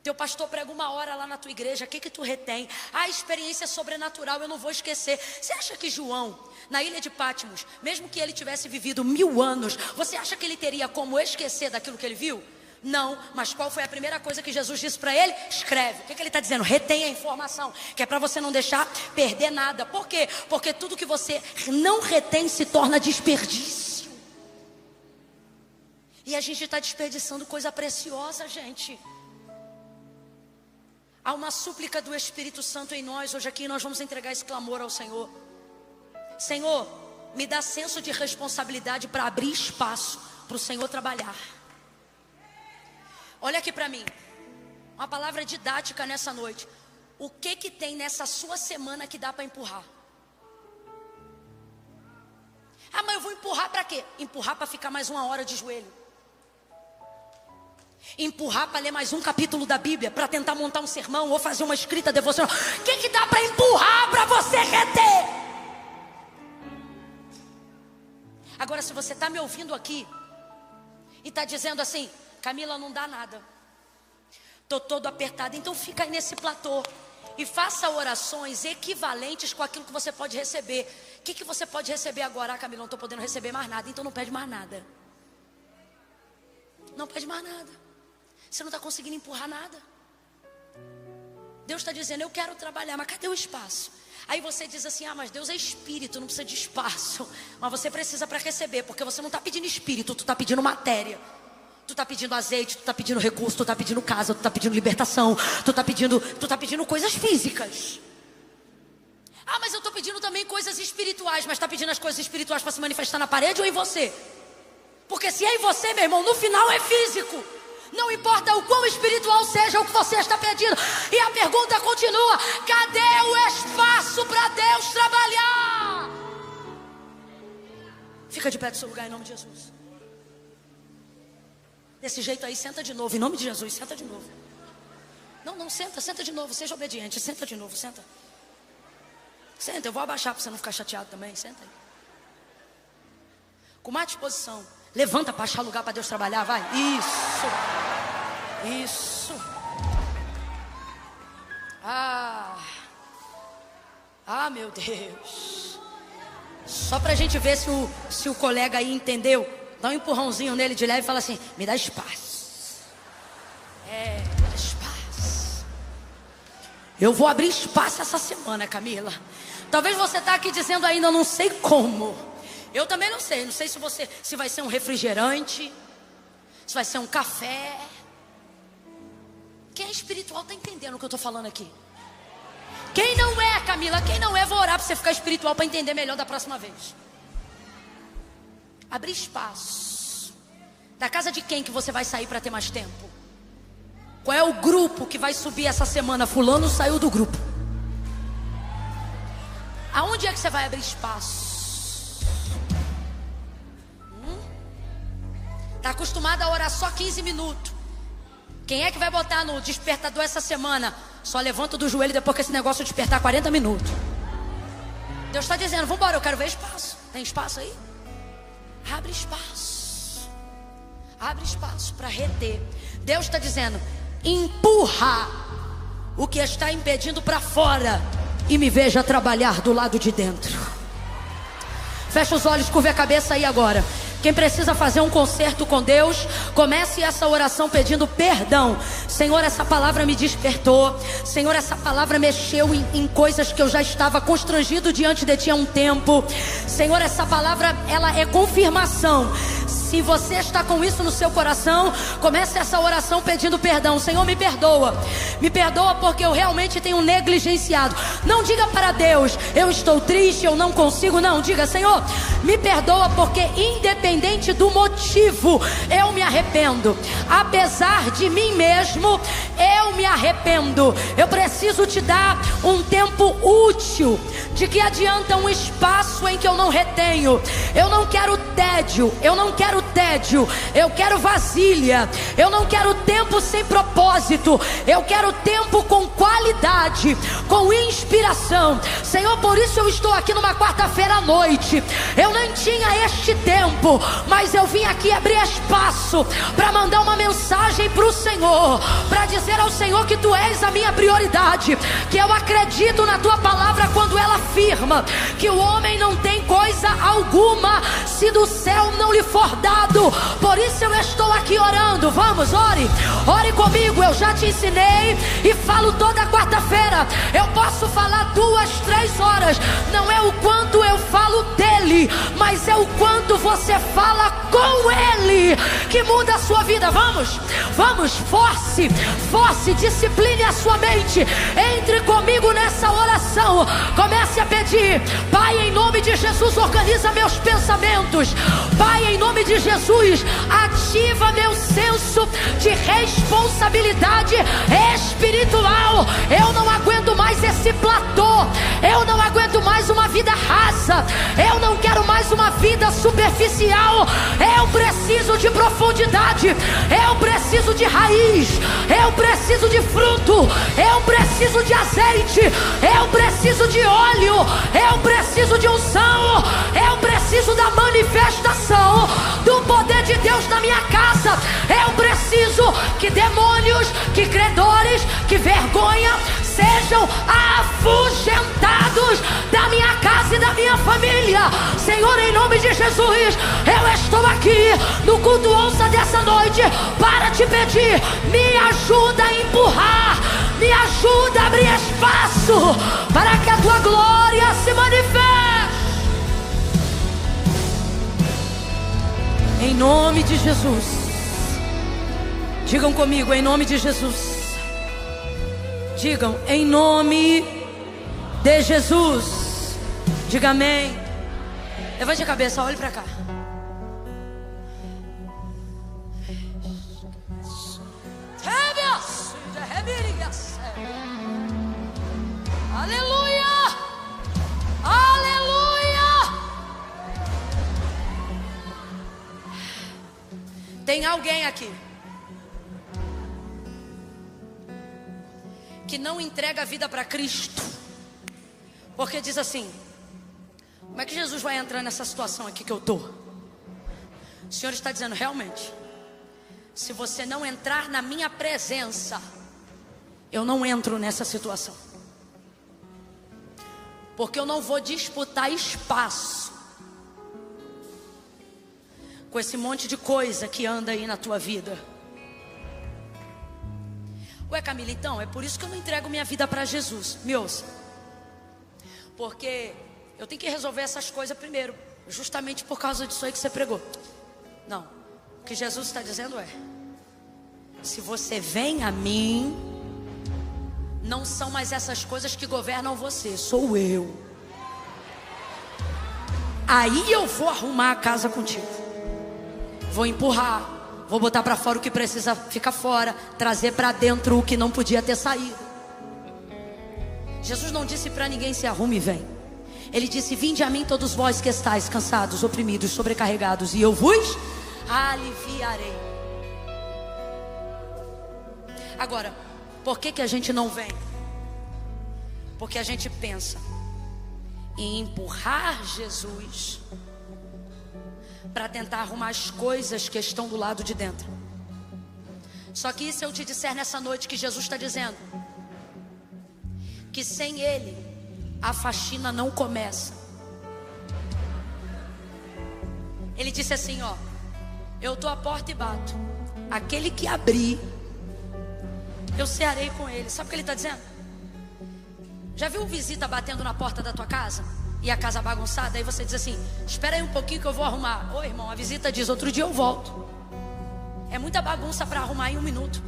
S1: Teu pastor prega uma hora lá na tua igreja, o que tu retém? A experiência sobrenatural, eu não vou esquecer. Você acha que João, na ilha de Patmos, mesmo que ele tivesse vivido 1000 anos, você acha que ele teria como esquecer daquilo que ele viu? Não, mas qual foi a primeira coisa que Jesus disse para ele? Escreve. O que ele está dizendo? Retém a informação, que é para você não deixar perder nada. Por quê? Porque tudo que você não retém se torna desperdício. E a gente está desperdiçando coisa preciosa, gente. Há uma súplica do Espírito Santo em nós. Hoje aqui nós vamos entregar esse clamor ao Senhor. Senhor, me dá senso de responsabilidade para abrir espaço para o Senhor trabalhar. Olha aqui para mim, uma palavra didática nessa noite. O que tem nessa sua semana que dá para empurrar? Mas eu vou empurrar para quê? Empurrar para ficar mais 1 hora de joelho. Empurrar para ler mais um capítulo da Bíblia, para tentar montar um sermão ou fazer uma escrita devocional. O que dá para empurrar para você reter? Agora, se você está me ouvindo aqui e está dizendo assim, Camila, não dá nada, estou todo apertado, então fica aí nesse platô e faça orações equivalentes com aquilo que você pode receber. O que você pode receber agora? Camila, não estou podendo receber mais nada, então não pede mais nada. Não pede mais nada. Você não está conseguindo empurrar nada. Deus está dizendo, eu quero trabalhar, mas cadê o espaço? Aí você diz assim, mas Deus é espírito, não precisa de espaço. Mas você precisa para receber, porque você não está pedindo espírito, tu está pedindo matéria. Tu está pedindo azeite, tu está pedindo recurso, tu está pedindo casa, tu está pedindo libertação, tu está pedindo coisas físicas. Mas eu estou pedindo também coisas espirituais. Mas está pedindo as coisas espirituais para se manifestar na parede ou em você? Porque se é em você, meu irmão, no final é físico. Não importa o quão espiritual seja o que você está pedindo. E a pergunta continua, cadê o espaço para Deus trabalhar? Fica de pé do seu lugar em nome de Jesus. Desse jeito aí, senta de novo, em nome de Jesus, senta de novo. Não, senta de novo, seja obediente, senta de novo, senta. Senta, eu vou abaixar para você não ficar chateado também, senta aí. Com mais disposição, levanta para achar lugar para Deus trabalhar, vai. Isso. Ah, meu Deus. Só pra gente ver se o colega aí entendeu. Dá um empurrãozinho nele de leve e fala assim: me dá espaço. Me dá espaço. Eu vou abrir espaço essa semana, Camila. Talvez você está aqui dizendo ainda, não sei como. Eu também não sei. Não sei se vai ser um refrigerante, se vai ser um café. Quem é espiritual está entendendo o que eu estou falando aqui. Quem não é, Camila, quem não é, vou orar para você ficar espiritual para entender melhor da próxima vez. Abrir espaço. Da casa de quem que você vai sair para ter mais tempo? Qual é o grupo que vai subir essa semana? Fulano saiu do grupo. Aonde é que você vai abrir espaço? Está acostumado a orar só 15 minutos. Quem é que vai botar no despertador essa semana? Só levanta do joelho depois que esse negócio despertar 40 minutos. Deus está dizendo, vamos embora, eu quero ver espaço. Tem espaço aí? Abre espaço. Abre espaço para reter. Deus está dizendo, empurra o que está impedindo para fora e me veja trabalhar do lado de dentro. Fecha os olhos, curva a cabeça aí agora. Quem precisa fazer um concerto com Deus, comece essa oração pedindo perdão. Senhor, essa palavra me despertou. Senhor, essa palavra mexeu em coisas que eu já estava constrangido diante de Ti há um tempo. Senhor, essa palavra, ela é confirmação. Se você está com isso no seu coração, comece essa oração pedindo perdão. Senhor, me perdoa. Me perdoa porque eu realmente tenho negligenciado. Não diga para Deus, eu estou triste, eu não consigo. Não, diga, Senhor, me perdoa porque independente do motivo, eu me arrependo. Apesar de mim mesmo, eu me arrependo. Eu preciso te dar um tempo útil. De que adianta um espaço em que eu não retenho? Eu não quero tédio. Eu não quero tédio. Eu quero vasilha. Eu não quero tempo sem propósito. Eu quero tempo com qualidade, com inspiração. Senhor, por isso eu estou aqui numa quarta-feira à noite. Eu nem tinha este tempo, mas eu vim aqui abrir espaço para mandar uma mensagem para o Senhor, para dizer ao Senhor que Tu és a minha prioridade, que eu acredito na Tua palavra quando ela afirma que o homem não tem coisa alguma se do céu não lhe for dado. Por isso eu estou aqui orando. Vamos, ore comigo. Eu já te ensinei e falo toda quarta-feira. Eu posso falar 2, 3 horas. Não é o quanto eu falo dele, mas é o quanto você fala com ele que muda a sua vida. Vamos, force, discipline a sua mente. Entre comigo nessa oração. Comece a pedir: Pai, em nome de Jesus, organiza meus pensamentos. Pai, em nome de Jesus, ativa meu senso de responsabilidade espiritual. Eu não aguento mais esse platô. Eu não aguento mais uma vida rasa. Eu não quero mais uma vida superficial. Eu preciso de profundidade. Eu preciso de raiz. Eu preciso de fruto. Eu preciso de azeite. Eu preciso de óleo. Eu preciso de unção. Eu preciso da manifestação do poder de Deus na minha casa. Eu preciso que demônios, que credores, que vergonha sejam afugentados da minha casa e da minha família. Senhor, em nome de Jesus, eu estou aqui no culto ouça dessa noite para te pedir: me ajuda a empurrar, me ajuda a abrir espaço para que a Tua glória se manifeste. Em nome de Jesus. Digam comigo, em nome de Jesus. Digam, em nome de Jesus. Diga amém. Levante a cabeça, olhe para cá. Aleluia! Aleluia! Tem alguém aqui que não entrega a vida para Cristo, porque diz assim: como é que Jesus vai entrar nessa situação aqui que eu estou? O Senhor está dizendo, realmente, se você não entrar na minha presença, eu não entro nessa situação. Porque eu não vou disputar espaço com esse monte de coisa que anda aí na tua vida. Ué, Camila, então, é por isso que eu não entrego minha vida para Jesus. Me ouça. Porque eu tenho que resolver essas coisas primeiro. Justamente por causa disso aí que você pregou. Não. O que Jesus está dizendo é: se você vem a mim, não são mais essas coisas que governam você, sou eu. Aí eu vou arrumar a casa contigo. Vou empurrar, vou botar para fora o que precisa ficar fora, trazer para dentro o que não podia ter saído. Jesus não disse para ninguém: se arrume e vem. Ele disse: vinde a mim todos vós que estáis cansados, oprimidos, sobrecarregados, e eu vos aliviarei. Agora, por que a gente não vem? Porque a gente pensa em empurrar Jesus para tentar arrumar as coisas que estão do lado de dentro. Só que se eu te disser nessa noite que Jesus está dizendo que sem Ele a faxina não começa. Ele disse assim, ó: eu estou à porta e bato. Aquele que abrir, eu cearei com ele. Sabe o que ele está dizendo? Já viu visita batendo na porta da tua casa? E a casa bagunçada? Aí você diz assim: espera aí um pouquinho que eu vou arrumar. Ô irmão, a visita diz: outro dia eu volto. É muita bagunça para arrumar em 1 minuto.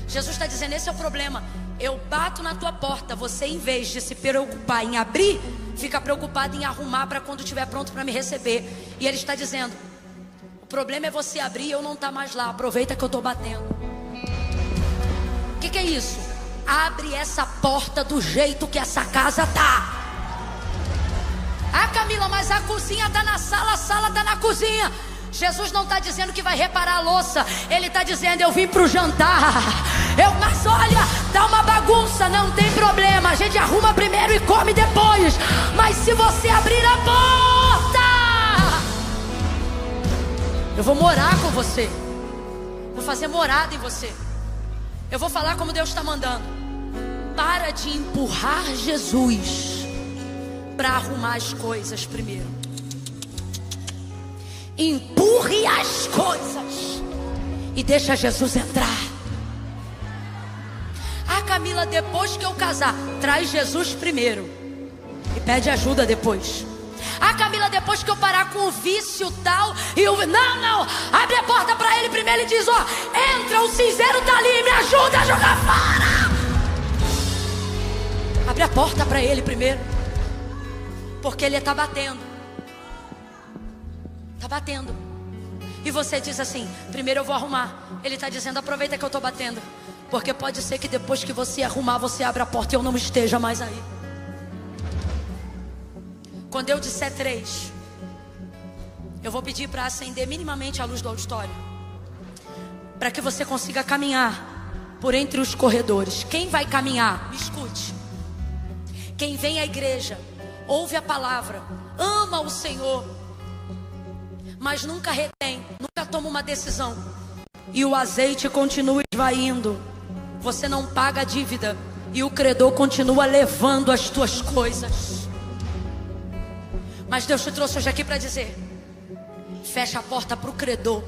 S1: Jesus está dizendo: esse é o problema. Eu bato na tua porta. Você, em vez de se preocupar em abrir, fica preocupado em arrumar para quando estiver pronto para me receber. E ele está dizendo: o problema é você abrir e eu não estar mais lá. Aproveita que eu estou batendo. O que é isso? Abre essa porta do jeito que essa casa tá. Ah, Camila, mas a cozinha está na sala, a sala está na cozinha. Jesus não está dizendo que vai reparar a louça. Ele está dizendo: eu vim para o jantar. Mas olha, dá uma bagunça, não tem problema. A gente arruma primeiro e come depois. Mas se você abrir a porta, eu vou morar com você. Vou fazer morada em você. Eu vou falar como Deus está mandando. Para de empurrar Jesus para arrumar as coisas primeiro. Empurre as coisas e deixa Jesus entrar. Ah, Camila, depois que eu casar, traz Jesus primeiro e pede ajuda depois. Ah, Camila, depois que eu parar com o vício tal e o... Não, abre a porta para ele primeiro e diz: ó, entra, o cinzeiro tá ali, me ajuda a jogar fora. Abre a porta para ele primeiro, porque ele está batendo. Está batendo. E você diz assim: primeiro eu vou arrumar. Ele está dizendo: aproveita que eu estou batendo, porque pode ser que depois que você arrumar, você abra a porta e eu não esteja mais aí. Quando eu disser 3, eu vou pedir para acender minimamente a luz do auditório, para que você consiga caminhar por entre os corredores. Quem vai caminhar? Me escute. Quem vem à igreja, ouve a palavra, ama o Senhor, mas nunca retém, nunca toma uma decisão, e o azeite continua esvaindo. Você não paga a dívida e o credor continua levando as tuas coisas. Mas Deus te trouxe hoje aqui para dizer: fecha a porta para o credor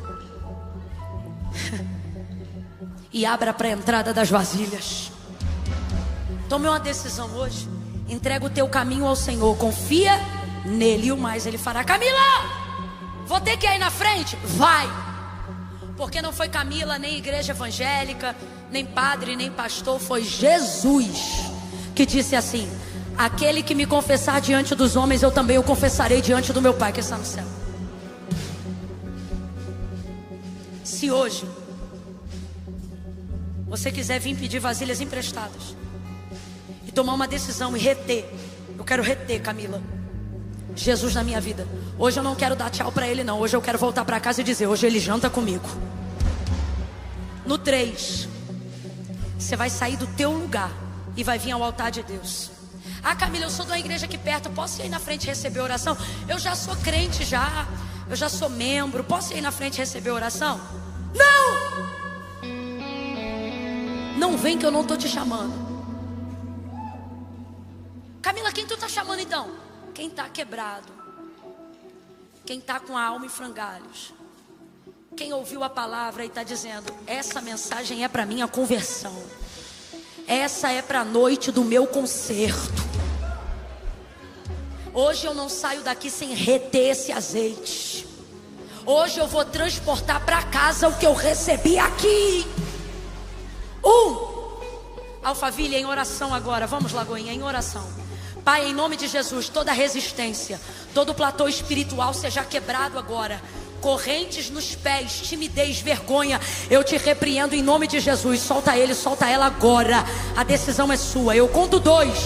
S1: e abra para a entrada das vasilhas. Tome uma decisão hoje. Entrega o teu caminho ao Senhor, confia nele e o mais ele fará. Camila, vou ter que ir aí na frente? Vai. Porque não foi Camila, nem igreja evangélica, nem padre, nem pastor. Foi Jesus que disse assim: aquele que me confessar diante dos homens, eu também o confessarei diante do meu Pai que está no céu. Se hoje você quiser vir pedir vasilhas emprestadas e tomar uma decisão e reter, eu quero reter, Camila, Jesus na minha vida. Hoje eu não quero dar tchau para ele não. Hoje eu quero voltar para casa e dizer: hoje ele janta comigo. No 3, você vai sair do teu lugar e vai vir ao altar de Deus. Ah, Camila, eu sou de uma igreja aqui perto, posso ir aí na frente receber oração? Eu já sou crente já, eu já sou membro, posso ir aí na frente receber oração? Não! Não vem que eu não estou te chamando. Camila, quem tu está chamando então? Quem está quebrado, quem está com a alma em frangalhos, quem ouviu a palavra e está dizendo: essa mensagem é para minha conversão, essa é para a noite do meu concerto. Hoje eu não saio daqui sem reter esse azeite. Hoje eu vou transportar para casa o que eu recebi aqui. Alphaville, em oração agora. Vamos, Lagoinha, em oração. Pai, em nome de Jesus, toda resistência, todo platô espiritual seja quebrado agora. Correntes nos pés, timidez, vergonha, eu te repreendo em nome de Jesus. Solta ele, solta ela agora. A decisão é sua. Eu conto 2.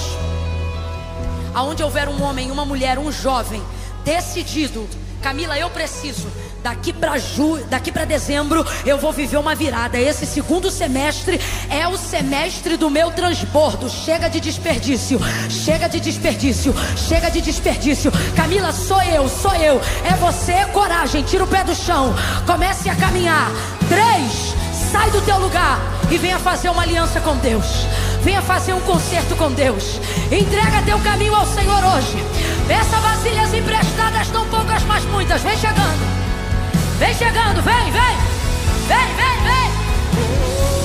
S1: Aonde houver um homem, uma mulher, um jovem decidido: Camila, eu preciso, daqui para dezembro eu vou viver uma virada. Esse segundo semestre é o semestre do meu transbordo. Chega de desperdício, chega de desperdício, chega de desperdício. Camila, sou eu, é você. Coragem, tira o pé do chão, comece a caminhar. 3, sai do teu lugar e venha fazer uma aliança com Deus. Venha fazer um concerto com Deus. Entrega teu caminho ao Senhor hoje. Peça vasilhas emprestadas, não poucas, mas muitas. Vem chegando, vem chegando, vem, vem, vem, vem, vem.